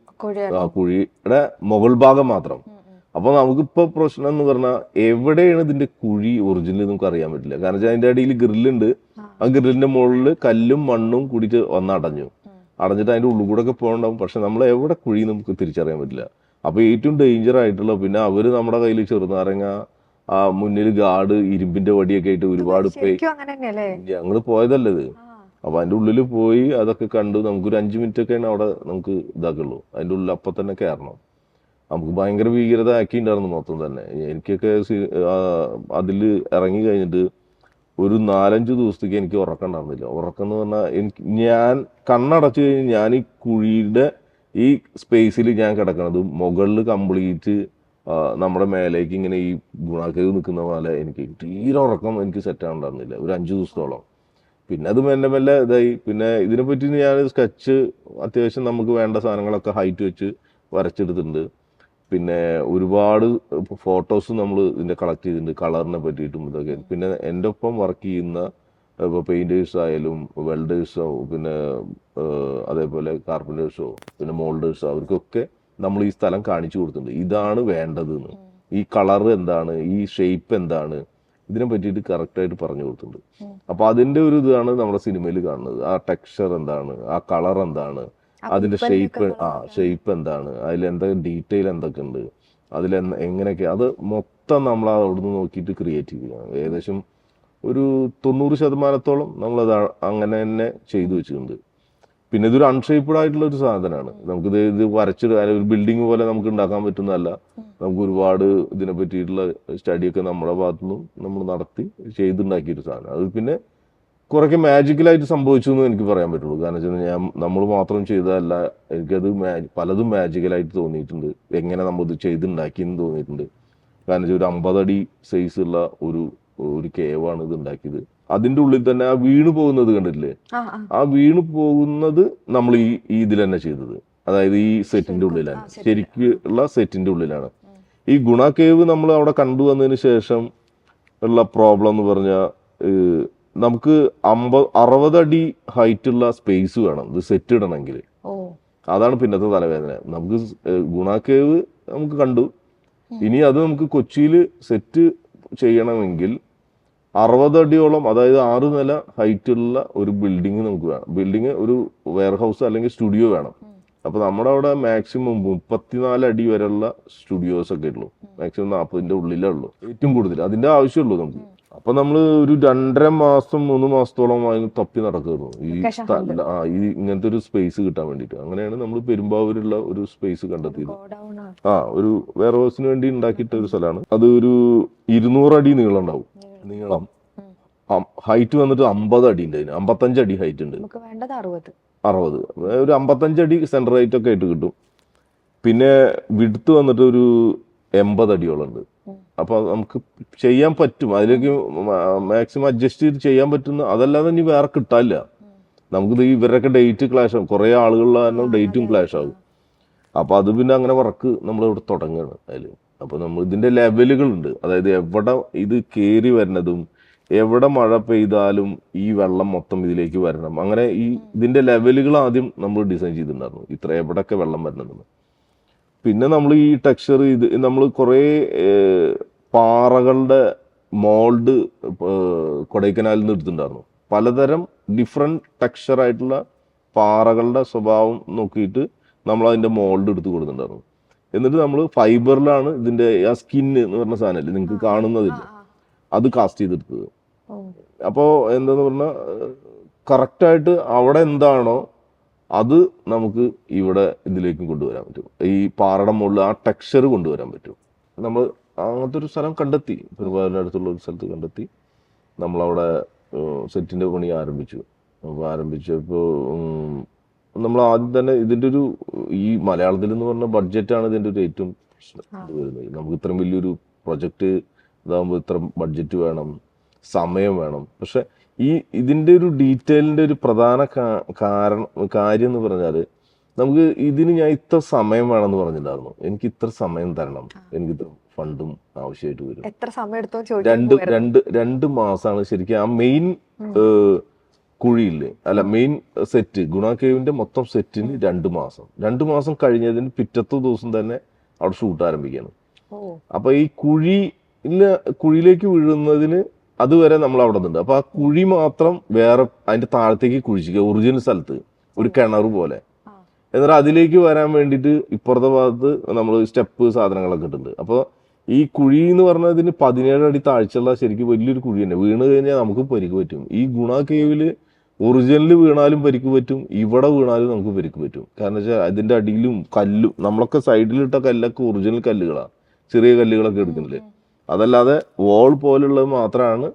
കുഴിയുടെ മുകൾ ഭാഗം മാത്രം. അപ്പൊ നമുക്കിപ്പോ പ്രശ്നം എന്ന് പറഞ്ഞാൽ എവിടെയാണ് ഇതിന്റെ കുഴി ഒറിജിനൽ നമുക്ക് അറിയാൻ പറ്റില്ല. കാരണം വെച്ചാൽ അതിന്റെ അടിയിൽ ഗ്രില്ലുണ്ട്. ആ ഗ്രില്ലിന്റെ മുകളിൽ കല്ലും മണ്ണും കൂടിയിട്ട് അടഞ്ഞിട്ട് അതിന്റെ ഉള്ളിൽ കൂടെ ഒക്കെ പോകണ്ടാവും. പക്ഷെ നമ്മൾ എവിടെ കുഴി നമുക്ക് തിരിച്ചറിയാൻ പറ്റില്ല. അപ്പൊ ഏറ്റവും ഡേഞ്ചർ ആയിട്ടുള്ള പിന്നെ അവര് നമ്മുടെ കയ്യിൽ ചെറുനാരങ്ങ, ആ മുന്നിൽ ഗാർഡ് ഇരുമ്പിന്റെ വടിയൊക്കെ ആയിട്ട് ഒരുപാട് ഞങ്ങള് പോയതല്ലത്. അപ്പൊ അതിന്റെ ഉള്ളിൽ പോയി അതൊക്കെ കണ്ട് നമുക്കൊരു 5 മിനിറ്റ് ഒക്കെയാണ് അവിടെ നമുക്ക് ഇതാക്കുള്ളൂ. അതിന്റെ ഉള്ളിൽ അപ്പൊ തന്നെ കയറണം. നമുക്ക് ഭയങ്കര ഭീകരത ആക്കിയിട്ടുണ്ടായിരുന്നു മൊത്തം തന്നെ. എനിക്കൊക്കെ അതില് ഇറങ്ങി കഴിഞ്ഞിട്ട് ഒരു 4-5 ദിവസത്തേക്ക് എനിക്ക് ഉറക്കം ഉണ്ടായിരുന്നില്ല. ഉറക്കം എന്ന് പറഞ്ഞാൽ ഞാൻ കണ്ണടച്ചു കഴിഞ്ഞ് ഞാൻ ഈ കുഴിയുടെ ഈ സ്പേസിൽ ഞാൻ കിടക്കണത് മുകളിൽ കംപ്ലീറ്റ് നമ്മുടെ മേലേക്ക് ഇങ്ങനെ ഈ ഗുണാക്കേവ് നിൽക്കുന്ന പോലെ എനിക്ക് തീരെ ഉറക്കം എനിക്ക് സെറ്റ് ആവുന്നുണ്ടായിരുന്നില്ല ഒരു 5 ദിവസത്തോളം. പിന്നെ അത് മെല്ലെ ഇതായി. പിന്നെ ഇതിനെപ്പറ്റി ഞാൻ സ്കെച്ച് അത്യാവശ്യം നമുക്ക് വേണ്ട സാധനങ്ങളൊക്കെ ഹൈറ്റ് വെച്ച് വരച്ചെടുത്തിട്ടുണ്ട്. പിന്നെ ഒരുപാട് ഫോട്ടോസ് നമ്മൾ ഇതിന്റെ കളക്ട് ചെയ്തിട്ടുണ്ട് കളറിനെ പറ്റിയിട്ടും ഇതൊക്കെ. പിന്നെ എൻ്റെ ഒപ്പം വർക്ക് ചെയ്യുന്ന ഇപ്പോൾ പെയിന്റേഴ്സ് ആയാലും വെൽഡേഴ്സോ പിന്നെ അതേപോലെ കാർപ്പൻറ്റേഴ്സോ പിന്നെ മോൾഡേഴ്സോ അവർക്കൊക്കെ നമ്മൾ ഈ സ്ഥലം കാണിച്ചു കൊടുത്തിട്ടുണ്ട്. ഇതാണ് വേണ്ടതെന്ന്, ഈ കളർ എന്താണ്, ഈ ഷേപ്പ് എന്താണ്, ഇതിനെ പറ്റിയിട്ട് കറക്റ്റായിട്ട് പറഞ്ഞു കൊടുത്തിട്ടുണ്ട്. അപ്പൊ അതിന്റെ ഒരു ഇതാണ് നമ്മുടെ സിനിമയിൽ കാണുന്നത്. ആ ടെക്സ്ചർ എന്താണ്, ആ കളർ എന്താണ്, അതിന്റെ ഷേപ്പ് എന്താണ്, അതിൽ എന്തൊക്കെ ഡീറ്റെയിൽ എന്തൊക്കെ ഉണ്ട്, അതിൽ എങ്ങനെയൊക്കെ, അത് മൊത്തം നമ്മൾ അവിടുന്ന് നോക്കിയിട്ട് ക്രിയേറ്റ് ചെയ്യുകയാണ്. ഏകദേശം ഒരു 90% നമ്മളത് അങ്ങനെ തന്നെ ചെയ്തു വെച്ചിട്ടുണ്ട്. പിന്നെ ഇതൊരു അൺഷേപ്ഡ് ആയിട്ടുള്ള ഒരു സാധനമാണ്. നമുക്കിത് വരച്ചിട്ട് ഒരു ബിൽഡിംഗ് പോലെ നമുക്ക് ഉണ്ടാക്കാൻ പറ്റുന്നതല്ല. നമുക്ക് ഒരുപാട് ഇതിനെ പറ്റിയിട്ടുള്ള സ്റ്റഡിയൊക്കെ നമ്മുടെ ഭാഗത്തുനിന്നും നമ്മൾ നടത്തി ചെയ്തുണ്ടാക്കിയൊരു സാധനം. അത് പിന്നെ കുറേയൊക്കെ മാജിക്കലായിട്ട് സംഭവിച്ചു എന്ന് എനിക്ക് പറയാൻ പറ്റുള്ളൂ. കാരണം വെച്ചാൽ നമ്മൾ മാത്രം ചെയ്തതല്ല, എനിക്കത് പലതും മാജിക്കലായിട്ട് തോന്നിയിട്ടുണ്ട്. എങ്ങനെ നമ്മളിത് ചെയ്തുണ്ടാക്കിയെന്ന് തോന്നിയിട്ടുണ്ട്. കാരണം വെച്ചാൽ ഒരു 50 അടി സൈസുള്ള ഒരു കേവാണ് ഇത് ഉണ്ടാക്കിയത്. അതിന്റെ ഉള്ളിൽ തന്നെ ആ വീണ് പോകുന്നത് കണ്ടിട്ടില്ലേ, ആ വീണ് പോകുന്നത് നമ്മൾ ഈ ഇതിൽ തന്നെ ചെയ്തത്. അതായത് ഈ സെറ്റിന്റെ ഉള്ളിലാണ്, ശരിക്കുള്ള സെറ്റിന്റെ ഉള്ളിലാണ്. ഈ ഗുണ കേവ് നമ്മൾ അവിടെ കണ്ടുവന്നതിന് ശേഷം ഉള്ള പ്രോബ്ലം എന്ന് പറഞ്ഞാൽ നമുക്ക് 60 അടി ഹൈറ്റ് ഉള്ള സ്പേസ് വേണം ഇത് സെറ്റ് ഇടണമെങ്കിൽ. അതാണ് പിന്നത്തെ തലവേദന. നമുക്ക് ഗുണ കേവ് നമുക്ക് കണ്ടു, ഇനി അത് നമുക്ക് കൊച്ചിയിൽ സെറ്റ് ചെയ്യണമെങ്കിൽ 60 അടിയോളം, അതായത് 6 നില ഹൈറ്റുള്ള ഒരു ബിൽഡിംഗ് നമുക്ക് വേണം. ബിൽഡിംഗ് ഒരു വെയർ ഹൗസ് അല്ലെങ്കിൽ സ്റ്റുഡിയോ വേണം. അപ്പൊ നമ്മുടെ അവിടെ മാക്സിമം 34 അടി വരെയുള്ള സ്റ്റുഡിയോസ് ഒക്കെ ഉള്ളൂ. മാക്സിമം 40ന്റെ ഉള്ളിലേ ഉള്ളൂ ഏറ്റവും കൂടുതൽ. അതിന്റെ ആവശ്യമുള്ളൂ നമുക്ക്. അപ്പൊ നമ്മൾ ഒരു 2.5 മാസം 3 മാസത്തോളം അതിന് തപ്പി നടക്കുന്നു ഈ ഇങ്ങനത്തെ ഒരു സ്പേസ് കിട്ടാൻ വേണ്ടിയിട്ട്. അങ്ങനെയാണ് നമ്മൾ പെരുമ്പാവൂരുള്ള ഒരു സ്പേസ് കണ്ടെത്തിയത്. ഒരു വെയർ ഹൗസിന് വേണ്ടി ഉണ്ടാക്കിയിട്ട ഒരു സ്ഥലമാണ് അത്. ഒരു 200 അടി നീളം ഉണ്ടാവും. നീളം ഹൈറ്റ് വന്നിട്ട് 50 അടി ഉണ്ട്. 55 അടി ഹൈറ്റ് ഉണ്ട്. 60 ഒരു 55 അടി സെന്റർ ഹൈറ്റ് ഒക്കെ ആയിട്ട് കിട്ടും. പിന്നെ വിഡ്ത്ത് വന്നിട്ട് ഒരു 80 അടിയോളം ഉണ്ട്. അപ്പൊ നമുക്ക് ചെയ്യാൻ പറ്റും, അതിലേക്ക് മാക്സിമം അഡ്ജസ്റ്റ് ചെയ്ത് ചെയ്യാൻ പറ്റുന്ന. അതല്ലാതെ ഇനി വേറെ കിട്ടാനില്ല നമുക്കിത്. ഇവരൊക്കെ ഡേറ്റ് ക്ലാഷ് ആകും, കുറെ ആളുകളുടെ തന്നെ ഡേറ്റും ക്ലാഷ് ആകും. അപ്പൊ അത് പിന്നെ അങ്ങനെ വർക്ക് നമ്മൾ ഇവിടെ തുടങ്ങുകയാണ് അതിൽ. അപ്പൊ നമ്മൾ ഇതിന്റെ ലെവലുകളുണ്ട്, അതായത് എവിടെ ഇത് കയറി വരുന്നതും എവിടെ മഴ പെയ്താലും ഈ വെള്ളം മൊത്തം ഇതിലേക്ക് വരണം. അങ്ങനെ ഇതിന്റെ ലെവലുകൾ ആദ്യം നമ്മൾ ഡിസൈൻ ചെയ്തിട്ടുണ്ടായിരുന്നു, ഇത്ര എവിടെയൊക്കെ വെള്ളം വരണമെന്ന്. പിന്നെ നമ്മൾ ഈ ടെക്സ്ചർ നമ്മൾ കുറേ പാറകളുടെ മോൾഡ് കൊടൈക്കനാലിൽ നിന്ന് എടുത്തിട്ടുണ്ടായിരുന്നു. പലതരം ഡിഫറെൻറ്റ് ടെക്സ്ചർ ആയിട്ടുള്ള പാറകളുടെ സ്വഭാവം നോക്കിയിട്ട് നമ്മൾ അതിൻ്റെ മോൾഡ് എടുത്ത് കൊടുത്തിട്ടുണ്ടായിരുന്നു. എന്നിട്ട് നമ്മൾ ഫൈബറിലാണ് ഇതിൻ്റെ ആ സ്കിന്ന് എന്ന് പറഞ്ഞ സാധനമല്ലേ നിങ്ങൾക്ക് കാണുന്നതില്ല, അത് കാസ്റ്റ് ചെയ്തെടുത്തത്. അപ്പോൾ എന്താന്ന് പറഞ്ഞാൽ കറക്റ്റായിട്ട് അവിടെ എന്താണോ അത് നമുക്ക് ഇവിടെ ഇതിലേക്കും കൊണ്ടുവരാൻ പറ്റും. ഈ പാറയുടെ മുകളിൽ ആ ടെക്സ്ചർ കൊണ്ടുവരാൻ പറ്റും. നമ്മൾ അങ്ങനത്തെ ഒരു സ്ഥലം കണ്ടെത്തി, പെരുമ്പാവൂരിൻ്റെ അടുത്തുള്ള ഒരു സ്ഥലത്ത് കണ്ടെത്തി. നമ്മളവിടെ സെറ്റിൻ്റെ പണി ആരംഭിച്ചു. അപ്പോൾ ആരംഭിച്ചപ്പോൾ നമ്മൾ ആദ്യം തന്നെ ഇതിൻ്റെ ഒരു ഈ മലയാളത്തിൽ എന്ന് പറഞ്ഞ ബഡ്ജറ്റാണ് ഇതിൻ്റെ ഒരു ഏറ്റവും പ്രശ്നം വരുന്നത്. നമുക്ക് ഇത്രയും വലിയൊരു പ്രൊജക്റ്റ് ഇതാകുമ്പോൾ ഇത്ര ബഡ്ജറ്റ് വേണം, സമയം വേണം. പക്ഷെ ഇതിൻ്റെ ഒരു ഡീറ്റെയിലിൻ്റെ ഒരു പ്രധാന കാര്യം എന്ന് പറഞ്ഞാൽ നമുക്ക് ഇതിന് ഞാൻ ഇത്ര സമയം വേണമെന്ന് പറഞ്ഞിട്ടുണ്ടായിരുന്നു. എനിക്ക് ഇത്ര സമയം തരണം, എനിക്ക് ഇത്ര ഫണ്ടും ആവശ്യമായിട്ട് വരും. എത്ര സമയം എടുത്തോ? രണ്ട് മാസമാണ് ശരിക്കും ആ മെയിൻ കുഴിയില്ലേ, അല്ല മെയിൻ സെറ്റ് ഗുണ കേവിന്റെ മൊത്തം സെറ്റിന് 2 മാസം. 2 മാസം കഴിഞ്ഞതിന് പിറ്റത്തെ ദിവസം തന്നെ അവിടെ ഷൂട്ട് ആരംഭിക്കുകയാണ്. അപ്പൊ ഈ കുഴിയിലേക്ക് വീഴുന്നതിന് അതുവരെ നമ്മൾ അവിടെ നിന്നുണ്ട്. അപ്പൊ ആ കുഴി മാത്രം വേറെ അതിന്റെ താഴത്തേക്ക് കുഴിച്ചിക്കുക, ഒറിജിനൽ സ്ഥലത്ത് ഒരു കിണർ പോലെ. എന്നിട്ട് അതിലേക്ക് വരാൻ വേണ്ടിയിട്ട് ഇപ്പുറത്തെ ഭാഗത്ത് നമ്മൾ സ്റ്റെപ്പ് സാധനങ്ങളൊക്കെ ഇട്ടുണ്ട്. അപ്പോൾ ഈ കുഴി എന്ന് പറഞ്ഞതിന് 17 അടി താഴ്ചയുള്ള ശരിക്കും വലിയൊരു കുഴി തന്നെ. വീണ് കഴിഞ്ഞാൽ നമുക്ക് പരിക്ക് പറ്റും. ഈ ഗുണ കേവില് ഒറിജിനലിൽ വീണാലും പരിക്ക് പറ്റും, ഇവിടെ വീണാലും നമുക്ക് പരിക്ക് പറ്റും. കാരണം വെച്ചാൽ അതിന്റെ അടിയിലും കല്ലും, നമ്മളൊക്കെ സൈഡിലിട്ട കല്ലൊക്കെ ഒറിജിനൽ കല്ലുകളാണ്, ചെറിയ കല്ലുകളൊക്കെ എടുക്കുന്നില്ലേ. അതല്ലാതെ വോൾ പോലുള്ളത് മാത്രമാണ്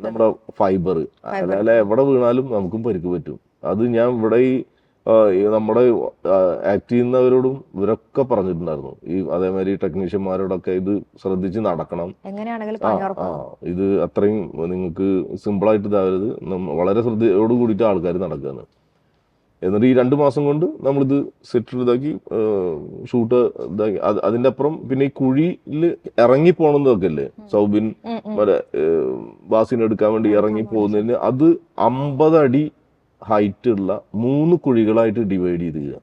നമ്മുടെ ഫൈബർ. അല്ലാതെ എവിടെ വീണാലും നമുക്കും പരിക്ക് പറ്റും. അത് ഞാൻ ഇവിടെ നമ്മുടെ ആക്ട് ചെയ്യുന്നവരോടും ഇവരൊക്കെ പറഞ്ഞിട്ടുണ്ടായിരുന്നു. അതേമാതിരി ടെക്നീഷ്യന്മാരോടൊക്കെ ഇത് ശ്രദ്ധിച്ച് നടക്കണം, ഇത് അത്രയും നിങ്ങൾക്ക് സിമ്പിളായിട്ട് ഇതാവരുത്, വളരെ ശ്രദ്ധയോട് കൂടിയിട്ട് ആൾക്കാർ നടക്കുകയാണ്. എന്നിട്ട് ഈ 2 മാസം കൊണ്ട് നമ്മളിത് സെറ്റ് ഇതാക്കി ഷൂട്ട് ഇതാക്കി. അതിന്റെ അപ്പുറം പിന്നെ ഈ കുഴിയിൽ ഇറങ്ങി പോകണമെന്നൊക്കെ അല്ലേ സൗബിൻ ബാസിനെ എടുക്കാൻ വേണ്ടി ഇറങ്ങി പോകുന്നതിന് അത് 50 അടി ഹൈറ്റ് ഉള്ള 3 കുഴികളായിട്ട് ഡിവൈഡ് ചെയ്ത്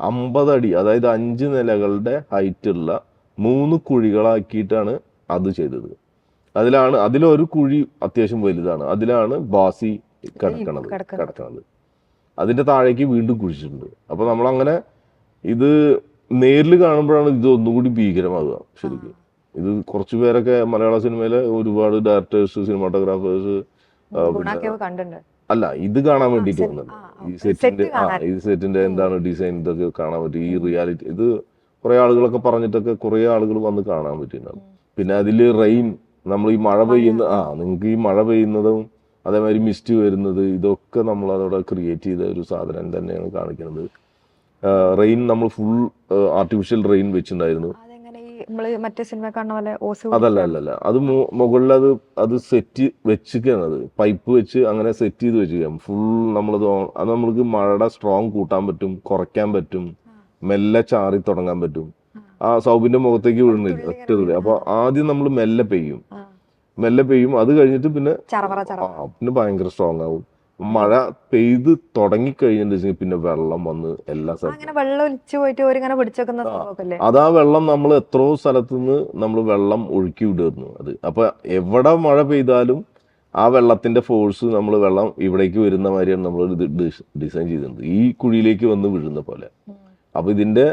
50 അടി, അതായത് 5 നിലകളുടെ ഹൈറ്റ് ഉള്ള 3 കുഴികളാക്കിയിട്ടാണ് അത് ചെയ്തത്. അതിലൊരു കുഴി അത്യാവശ്യം വലുതാണ്, അതിലാണ് ബാസി കിടക്കണത്. അതിന്റെ താഴേക്ക് വീണ്ടും കുഴിച്ചിട്ടുണ്ട്. അപ്പൊ നമ്മളങ്ങനെ ഇത് നേരിൽ കാണുമ്പോഴാണ് ഇത് ഒന്നുകൂടി ഭീകരമാകുക. ശരിക്കും ഇത് കുറച്ചു പേരൊക്കെ മലയാള സിനിമയിലെ ഒരുപാട് ഡയറക്ടേഴ്സ്, സിനിമാറ്റോഗ്രാഫേഴ്സ് അല്ല ഇത് കാണാൻ വേണ്ടിയിട്ട് വന്നത്. ഈ സെറ്റിന്റെ എന്താണ് ഡിസൈൻ ഇതൊക്കെ കാണാൻ പറ്റും. ഈ റിയാലിറ്റി ഇത് കുറെ ആളുകളൊക്കെ പറഞ്ഞിട്ടൊക്കെ കുറെ ആളുകൾ വന്ന് കാണാൻ പറ്റിയിട്ടുണ്ടാവും. പിന്നെ അതില് റെയിൻ, നമ്മൾ ഈ മഴ പെയ്യുന്ന നിങ്ങൾക്ക് ഈ മഴ പെയ്യുന്നതും അതേമാതിരി മിസ്റ്റ് വരുന്നത് ഇതൊക്കെ നമ്മൾ അതോടെ ക്രിയേറ്റ് ചെയ്ത ഒരു സാധനം തന്നെയാണ് കാണിക്കുന്നത്. റെയിൻ നമ്മൾ ഫുൾ ആർട്ടിഫിഷ്യൽ റെയിൻ വെച്ചിട്ടുണ്ടായിരുന്നു. അതല്ല അത് മുകളിൽ അത് സെറ്റ് വെച്ചിരിക്കുന്നത് പൈപ്പ് വെച്ച് അങ്ങനെ സെറ്റ് ചെയ്ത് വെച്ചിരിക്കാം ഫുൾ. നമ്മളത് അത് നമ്മൾക്ക് മഴയുടെ സ്ട്രോങ് കൂട്ടാൻ പറ്റും, കുറയ്ക്കാൻ പറ്റും, മെല്ലെ ചാറി തുടങ്ങാൻ പറ്റും. ആ സൗബിന്റെ മുഖത്തേക്ക് വീഴുന്നില്ല ഒറ്റ. അപ്പൊ ആദ്യം നമ്മൾ മെല്ലെ പെയ്യും, അത് കഴിഞ്ഞിട്ട് പിന്നെ ഭയങ്കര സ്ട്രോങ് ആവും. മഴ പെയ്ത് തുടങ്ങിക്കഴിഞ്ഞിട്ടുണ്ടെങ്കിൽ പിന്നെ വെള്ളം വന്ന് എല്ലാ സ്ഥലത്തും അങ്ങനെ വെള്ളം ഒലിച്ചു പോയിട്ട് ഓരിങ്ങനെ പിടിച്ചേക്കുന്ന സംഭവമല്ലേ? അതാ വെള്ളം നമ്മൾ എത്രയോ സ്ഥലത്തുനിന്ന് നമ്മൾ വെള്ളം ഒഴുക്കി വിടുന്നു. അത് അപ്പൊ എവിടെ മഴ പെയ്താലും ആ വെള്ളത്തിന്റെ ഫോഴ്സ് നമ്മൾ വെള്ളം ഇവിടേക്ക് വരുന്ന മാതിരിയാണ് നമ്മൾ ഇത് ഡിസൈൻ ചെയ്തിട്ടുണ്ട്, ഈ കുഴിയിലേക്ക് വന്ന് വീഴുന്ന പോലെ. അപ്പൊ ഇതിന്റെ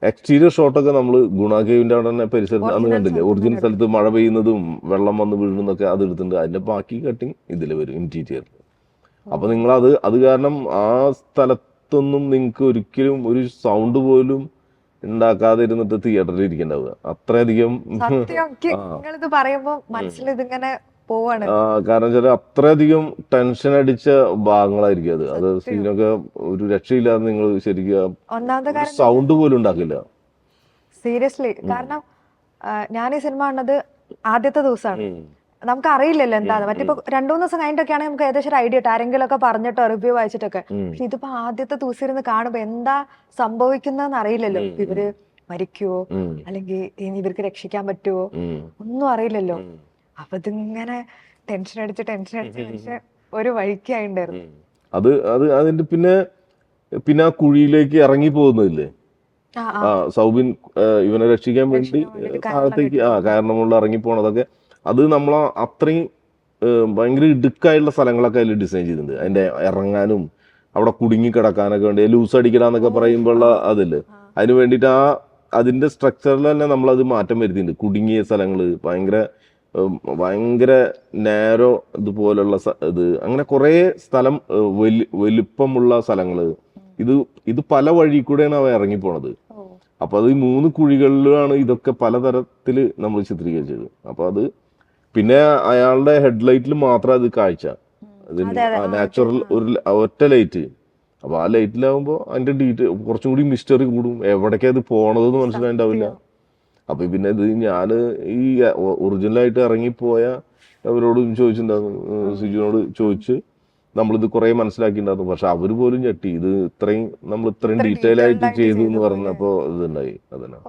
എക്സ്റ്റീരിയർ ഷോട്ടൊക്കെ നമ്മൾ ഗുണ കേവിന്റെ അവിടെ തന്നെ പരിസരത്ത് അന്ന് കണ്ടില്ലേ, ഒറിജിനൽ സ്ഥലത്ത് മഴ പെയ്യുന്നതും വെള്ളം വന്ന് വീഴുന്നതൊക്കെ അത് എടുത്തിട്ടുണ്ട്. അതിന്റെ ബാക്കി കട്ടിങ് ഇതിൽ വരും ഇന്റീരിയർ. അപ്പൊ നിങ്ങൾ അത് കാരണം ആ സ്ഥലത്തൊന്നും നിങ്ങൾക്ക് ഒരിക്കലും ഒരു സൗണ്ട് പോലും ഉണ്ടാക്കാതെ ഇരുന്നിട്ട് തിയേറ്ററിൽ ഇരിക്കണ്ടാവുക. അത്രയധികം നിങ്ങളിത് പറയുമ്പോ മനസ്സിൽ ഇതിങ്ങനെ പോവാണ്. കാരണം വെച്ചാൽ അത്രയധികം ടെൻഷൻ അടിച്ച ഭാഗങ്ങളായിരിക്കും അത് സീനൊക്കെ ഒരു രക്ഷയില്ലാതെ നിങ്ങൾ ശരിക്കും ഒന്നാമത്തെ സൗണ്ട് പോലും ഉണ്ടാക്കില്ല. സീരിയസ്ലി. കാരണം ഞാൻ ഈ സിനിമ കണ്ടത് ആദ്യത്തെ ദിവസമാണ്. നമുക്ക് അറിയില്ലല്ലോ എന്താണ് മറ്റിപ്പോ 2-3 ദിവസം കഴിഞ്ഞിട്ടൊക്കെയാണെങ്കിൽ നമുക്ക് ഏകദേശം ഒരു ഐഡിയ ഇട്ട് ആരെങ്കിലും ഒക്കെ പറഞ്ഞിട്ടോ റിവ്യൂ വായിച്ചിട്ടൊക്കെ. പക്ഷെ ഇതിപ്പോ ആദ്യത്തെ ദിവസം ഇരുന്ന് കാണുമ്പോ എന്താ സംഭവിക്കുന്നതെന്ന് അറിയില്ലല്ലോ. ഇവര് മരിക്കുവോ അല്ലെങ്കിൽ ഇനി ഇവർക്ക് രക്ഷിക്കാൻ പറ്റുമോ ഒന്നും അറിയില്ലല്ലോ. അപ്പൊ ഇതിങ്ങനെ ടെൻഷൻ അടിച്ച് ഒരു വഴിക്കായിണ്ടായിരുന്നു. അതിന്റെ പിന്നെ ആ കുഴിയിലേക്ക് ഇറങ്ങി പോകുന്നതില്ലേ, സൗബിൻ ഇവനെ രക്ഷിക്കാൻ വേണ്ടി താഴത്തേക്ക് കാരണമുള്ള ഇറങ്ങി പോണതൊക്കെ, അത് നമ്മൾ അത്രയും ഭയങ്കര ഇടുക്കായുള്ള സ്ഥലങ്ങളൊക്കെ അതിൽ ഡിസൈൻ ചെയ്തിട്ടുണ്ട്. അതിന്റെ ഇറങ്ങാനും അവിടെ കുടുങ്ങി കിടക്കാനൊക്കെ വേണ്ടി ലൂസ് അടിക്കലാന്നൊക്കെ പറയുമ്പോഴുള്ള അതില്ലേ, അതിന് വേണ്ടിയിട്ട് അതിന്റെ സ്ട്രക്ചറിൽ തന്നെ നമ്മളത് മാറ്റം വരുത്തിയിട്ടുണ്ട്. കുടുങ്ങിയ സ്ഥലങ്ങള് ഭയങ്കര നാരോ ഇതുപോലുള്ള ഇത് അങ്ങനെ കുറെ സ്ഥലം വലിപ്പമുള്ള സ്ഥലങ്ങള്. ഇത് പല വഴി കൂടെയാണ് അവ ഇറങ്ങിപ്പോണത്. അപ്പൊ അത് ഈ 3 കുഴികളിലാണ് ഇതൊക്കെ പലതരത്തില് നമ്മൾ ചിത്രീകരിച്ചത്. അപ്പൊ അത് പിന്നെ അയാളുടെ ഹെഡ്ലൈറ്റിൽ മാത്രം അത് കാഴ്ച, നാച്ചുറൽ ഒരു ഒറ്റ ലൈറ്റ്. അപ്പൊ ആ ലൈറ്റിലാവുമ്പോ അതിന്റെ കുറച്ചും കൂടി മിസ്റ്ററി കൂടും, എവിടേക്കാ അത് പോണതെന്ന് മനസ്സിലായിണ്ടാവില്ല. അപ്പൊ പിന്നെ ഇത് ഞാന് ഈ ഒറിജിനലായിട്ട് ഇറങ്ങിപ്പോയ അവരോട് ചോദിച്ചിട്ടുണ്ടായിരുന്നു, സിജുവിനോട് ചോദിച്ച് നമ്മളിത് കുറെ മനസ്സിലാക്കിയിട്ടുണ്ടായിരുന്നു. പക്ഷെ അവര് പോലും ഞെട്ടി, ഇത് നമ്മൾ ഇത്രയും ഡീറ്റെയിൽ ആയിട്ട് ചെയ്തു എന്ന് പറഞ്ഞപ്പോ ഇതുണ്ടായി. അതന്നെ.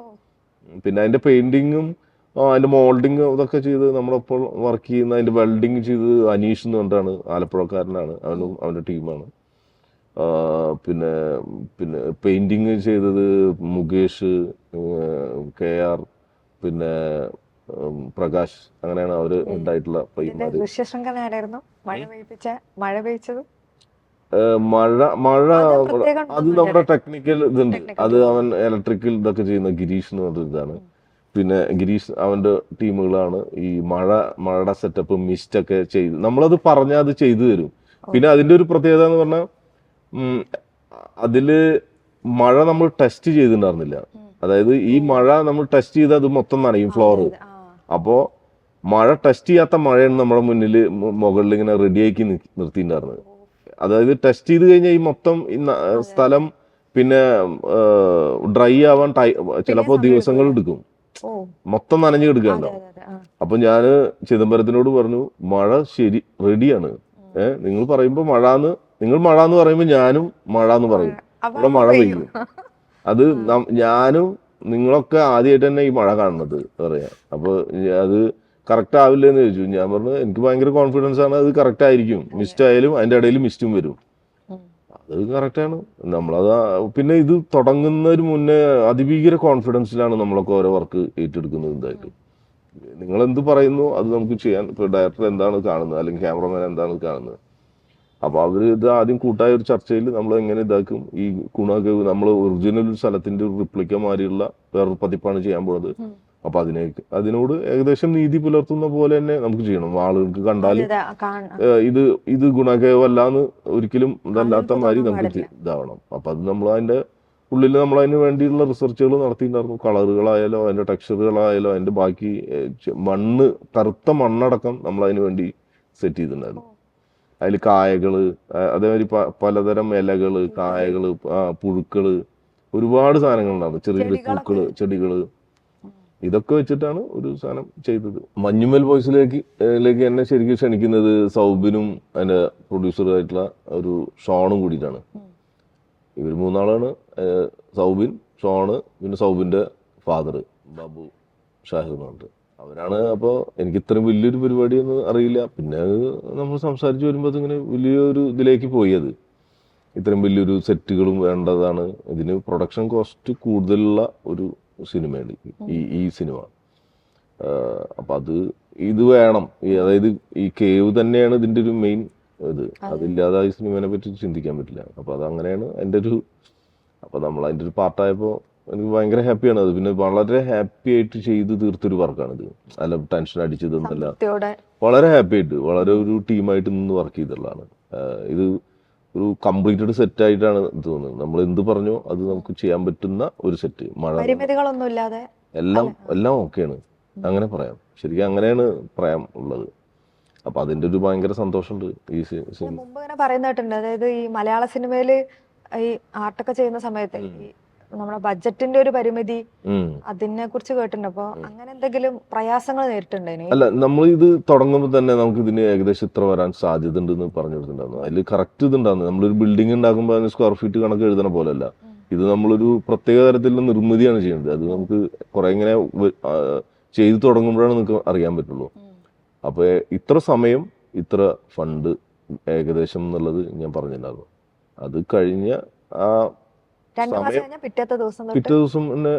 പിന്നെ അതിന്റെ പെയിന്റിങ്ങും അതിന്റെ മോൾഡിങ്ങും ഇതൊക്കെ ചെയ്ത് നമ്മളപ്പോൾ വർക്ക് ചെയ്യുന്ന അതിന്റെ വെൽഡിങ് ചെയ്തത് അനീഷ് എന്ന് പറഞ്ഞിട്ടാണ്, ആലപ്പുഴക്കാരനാണ്. അവന്റെ ടീമാണ്. പിന്നെ പെയിന്റിങ് ചെയ്തത് മുകേഷ്, KR, പിന്നെ പ്രകാശ്, അങ്ങനെയാണ് അവര് ഉണ്ടായിട്ടുള്ള പയ്യന്മാര്. മഴ അത് നമ്മുടെ ടെക്നിക്കൽ ഇതുണ്ട്. അത് അവൻ ഇലക്ട്രിക്കൽ ഇതൊക്കെ ചെയ്യുന്ന ഗിരീഷ് എന്ന് പറഞ്ഞ ഇതാണ്. പിന്നെ ഗിരീഷ് അവന്റെ ടീമുകളാണ് ഈ മഴയുടെ സെറ്റപ്പ് മിസ്റ്റ് ഒക്കെ ചെയ്ത് നമ്മളത് പറഞ്ഞാൽ അത് ചെയ്തു തരും. പിന്നെ അതിന്റെ ഒരു പ്രത്യേകത എന്ന് പറഞ്ഞാൽ അതില് മഴ നമ്മൾ ടെസ്റ്റ് ചെയ്തിട്ടുണ്ടായിരുന്നില്ല. അതായത് ഈ മഴ നമ്മൾ ടെസ്റ്റ് ചെയ്ത് അത് മൊത്തം നനയും ഫ്ലോറ്. അപ്പോ മഴ ടെസ്റ്റ് ചെയ്യാത്ത മഴയാണ് നമ്മുടെ മുന്നിൽ മുകളിൽ ഇങ്ങനെ റെഡിയാക്കി നിർത്തിയിട്ടുണ്ടായിരുന്നത്. അതായത് ടെസ്റ്റ് ചെയ്ത് കഴിഞ്ഞാൽ ഈ മൊത്തം സ്ഥലം പിന്നെ ഡ്രൈ ആവാൻ ചിലപ്പോ ദിവസങ്ങൾ എടുക്കും, മൊത്തം നനഞ്ഞു കിടക്കണ്ടോ. അപ്പൊ ഞാന് ചിദംബരത്തിനോട് പറഞ്ഞു, മഴ ശരി റെഡിയാണ്, നിങ്ങൾ പറയുമ്പോ നിങ്ങൾ മഴ എന്ന് പറയുമ്പോ ഞാനും മഴ എന്ന് പറയും, അവിടെ മഴ പെയ്യും. അത് ഞാനും നിങ്ങളൊക്കെ ആദ്യമായിട്ട് തന്നെ ഈ മഴ കാണുന്നത് പറയാ. അപ്പൊ അത് കറക്റ്റ് ആവില്ല എന്ന് ചോദിച്ചു. ഞാൻ പറഞ്ഞു എനിക്ക് ഭയങ്കര കോൺഫിഡൻസ് ആണ്, അത് കറക്റ്റ് ആയിരിക്കും. മിസ്റ്റ് ആയാലും അതിന്റെ ഇടയിൽ മിസ്റ്റും വരും, അത് കറക്റ്റാണ്. നമ്മളത് പിന്നെ ഇത് തുടങ്ങുന്നതിന് മുന്നേ അതിഭീകര കോൺഫിഡൻസിലാണ് നമ്മളൊക്കെ ഓരോ വർക്ക് ഏറ്റെടുക്കുന്നത്. ഇതായിട്ട് നിങ്ങൾ എന്ത് പറയുന്നു അത് നമുക്ക് ചെയ്യാൻ. ഇപ്പൊ ഡയറക്ടർ എന്താണ് കാണുന്നത് അല്ലെങ്കിൽ ക്യാമറമാൻ എന്താണ് കാണുന്നത്, അപ്പൊ അവര് ഇത് ആദ്യം കൂട്ടായ ഒരു ചർച്ചയിൽ നമ്മൾ എങ്ങനെ ഇതാക്കും. ഈ ഗുണകേവ് നമ്മൾ ഒറിജിനൽ സ്ഥലത്തിന്റെ ഒരു റിപ്ലിക്ക മാതിരിയുള്ള വേറൊരു പതിപ്പാണ് ചെയ്യാൻ പോകുന്നത്. അപ്പൊ അതിനോട് ഏകദേശം നീതി പുലർത്തുന്ന പോലെ തന്നെ നമുക്ക് ചെയ്യണം. ആളുകൾക്ക് കണ്ടാലും ഇത് ഗുണകേവല്ലാന്ന് ഒരിക്കലും ഇതല്ലാത്ത മാതിരി നമുക്ക് ഇതാവണം. അപ്പൊ അത് നമ്മൾ അതിന്റെ ഉള്ളിൽ നമ്മൾ അതിന് വേണ്ടിയുള്ള റിസർച്ചുകൾ നടത്തിയിട്ടുണ്ടായിരുന്നു. കളറുകളായാലോ അതിന്റെ ടെക്സ്ചറുകളായാലോ അതിന്റെ ബാക്കി കറുത്ത മണ്ണടക്കം നമ്മൾ അതിന് വേണ്ടി സെറ്റ് ചെയ്തിട്ടുണ്ടായിരുന്നു. അതിൽ കായകള്, അതേമാതിരി പലതരം ഇലകള്, കായകള്, പുഴുക്കള്, ഒരുപാട് സാധനങ്ങളുണ്ടായിരുന്നു. ചെറിയ പൂക്കള്, ചെടികള്, ഇതൊക്കെ വെച്ചിട്ടാണ് ഒരു സാധനം ചെയ്തത്. മഞ്ഞുമൽ ബോയ്സിലേക്ക് എന്നെ ശരിക്കും ക്ഷണിക്കുന്നത് സൗബിനും അതിന്റെ പ്രൊഡ്യൂസറായിട്ടുള്ള ഒരു ഷോണും കൂടിയിട്ടാണ്. ഇവർ 3 ആളാണ്, സൗബിൻ, ഷോണ്, പിന്നെ സൗബിന്റെ ഫാദർ ബാബു ഷാഹിർ എന്ന് പറഞ്ഞിട്ട്. അവരാണ്. അപ്പോൾ എനിക്ക് ഇത്രയും വലിയൊരു പരിപാടിയൊന്നും അറിയില്ല. പിന്നെ അത് നമ്മൾ സംസാരിച്ച് വരുമ്പോൾ അതിങ്ങനെ വലിയൊരു ഇതിലേക്ക് പോയി. അത് ഇത്രയും വലിയൊരു സെറ്റുകളും വേണ്ടതാണ്. ഇതിന് പ്രൊഡക്ഷൻ കോസ്റ്റ് കൂടുതലുള്ള ഒരു സിനിമയാണ് ഈ സിനിമ. അപ്പം ഇത് വേണം. അതായത് ഈ കേവ് തന്നെയാണ് ഇതിൻ്റെ ഒരു മെയിൻ ഇത്. അതില്ലാതെ ഈ സിനിമയെ പറ്റി ചിന്തിക്കാൻ പറ്റില്ല. അപ്പം അതങ്ങനെയാണ് അതിൻ്റെ ഒരു. അപ്പം നമ്മൾ അതിൻ്റെ ഒരു പാർട്ടായപ്പോൾ എനിക്ക് ഭയങ്കര ഹാപ്പിയാണ്. അത് പിന്നെ വളരെ ഹാപ്പി ആയിട്ട് ചെയ്ത് തീർത്തൊരു വർക്കാണിത്. അല്ല ടെൻഷൻ അടിച്ചതൊന്നല്ല, വളരെ ഹാപ്പി ആയിട്ട് വളരെ ഒരു ടീമായിട്ട് നിന്ന് വർക്ക് ചെയ്തിട്ടുള്ളതാണ്. ഇത് ഒരു കംപ്ലീറ്റഡ് സെറ്റ് ആയിട്ടാണ് തോന്നുന്നത്. നമ്മൾ എന്ത് പറഞ്ഞോ അത് നമുക്ക് ചെയ്യാൻ പറ്റുന്ന ഒരു സെറ്റ്. മഴ എല്ലാം ഓക്കെയാണ്, അങ്ങനെ പറയാം. ശരിക്കും അങ്ങനെയാണ് പറയാൻ ഉള്ളത്. അപ്പൊ അതിന്റെ ഒരു ഭയങ്കര സന്തോഷമുണ്ട്. മുമ്പ് ഇങ്ങനെ പറയുന്ന കേട്ടിട്ടുണ്ട്, അതായത് ഈ മലയാള സിനിമയില് ഈ ആർട്ടൊക്കെ ചെയ്യുന്ന സമയത്ത് ഈ നമ്മുടെ ബഡ്ജറ്റിന്റെ ഒരു പരിമിതി, അതിനെ കുറിച്ച് കേട്ടിട്ടുണ്ട്. അപ്പൊ അങ്ങനെ എന്തെങ്കിലും പ്രയാസങ്ങൾ നേരിട്ടുണ്ടോ? അല്ല, നമ്മൾ ഇത് തുടങ്ങുമ്പോൾ തന്നെ നമുക്ക് ഇതിന് ഏകദേശം ഇത്ര വരാൻ സാധ്യത ഉണ്ടെന്ന് പറഞ്ഞു കൊടുത്തിട്ടുണ്ടായിരുന്നു. അതിൽ കറക്റ്റ് ഇതുണ്ടായിരുന്നു. നമ്മളൊരു ബിൽഡിംഗ് ഉണ്ടാക്കുമ്പോൾ അതിന് സ്ക്വയർ ഫീറ്റ് കണക്ക് എഴുതണ പോലെയല്ല. ഇത് നമ്മളൊരു പ്രത്യേക തരത്തിലുള്ള നിർമ്മിതിയാണ് ചെയ്യുന്നത്. അത് നമുക്ക് കുറെ ഇങ്ങനെ ചെയ്തു തുടങ്ങുമ്പോഴാണ് നിങ്ങൾക്ക് അറിയാൻ പറ്റുള്ളൂ. അപ്പൊ ഇത്ര സമയം ഇത്ര ഫണ്ട് ഏകദേശം എന്നുള്ളത് ഞാൻ പറഞ്ഞിട്ടുണ്ടായിരുന്നു. അത് കഴിഞ്ഞ ആ പിറ്റേ ദിവസം തന്നെ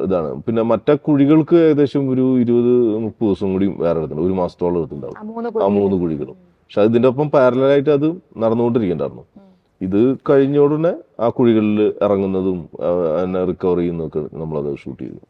ഇതാണ്. പിന്നെ മറ്റേ കുഴികൾക്ക് ഏകദേശം ഒരു 20-30 ദിവസം കൂടി വേറെ എടുത്തിട്ടുണ്ട്. 1 മാസത്തോളം എടുത്തിട്ടുണ്ടാവും ആ 3 കുഴികളും. പക്ഷെ ഇതിന്റെ ഒപ്പം പാരലായിട്ട് അത് നടന്നുകൊണ്ടിരിക്കണ്ടായിരുന്നു. ഇത് കഴിഞ്ഞ ഉടനെ ആ കുഴികളിൽ ഇറങ്ങുന്നതും റിക്കവർ ചെയ്യുന്നതൊക്കെ നമ്മളത് ഷൂട്ട് ചെയ്തു.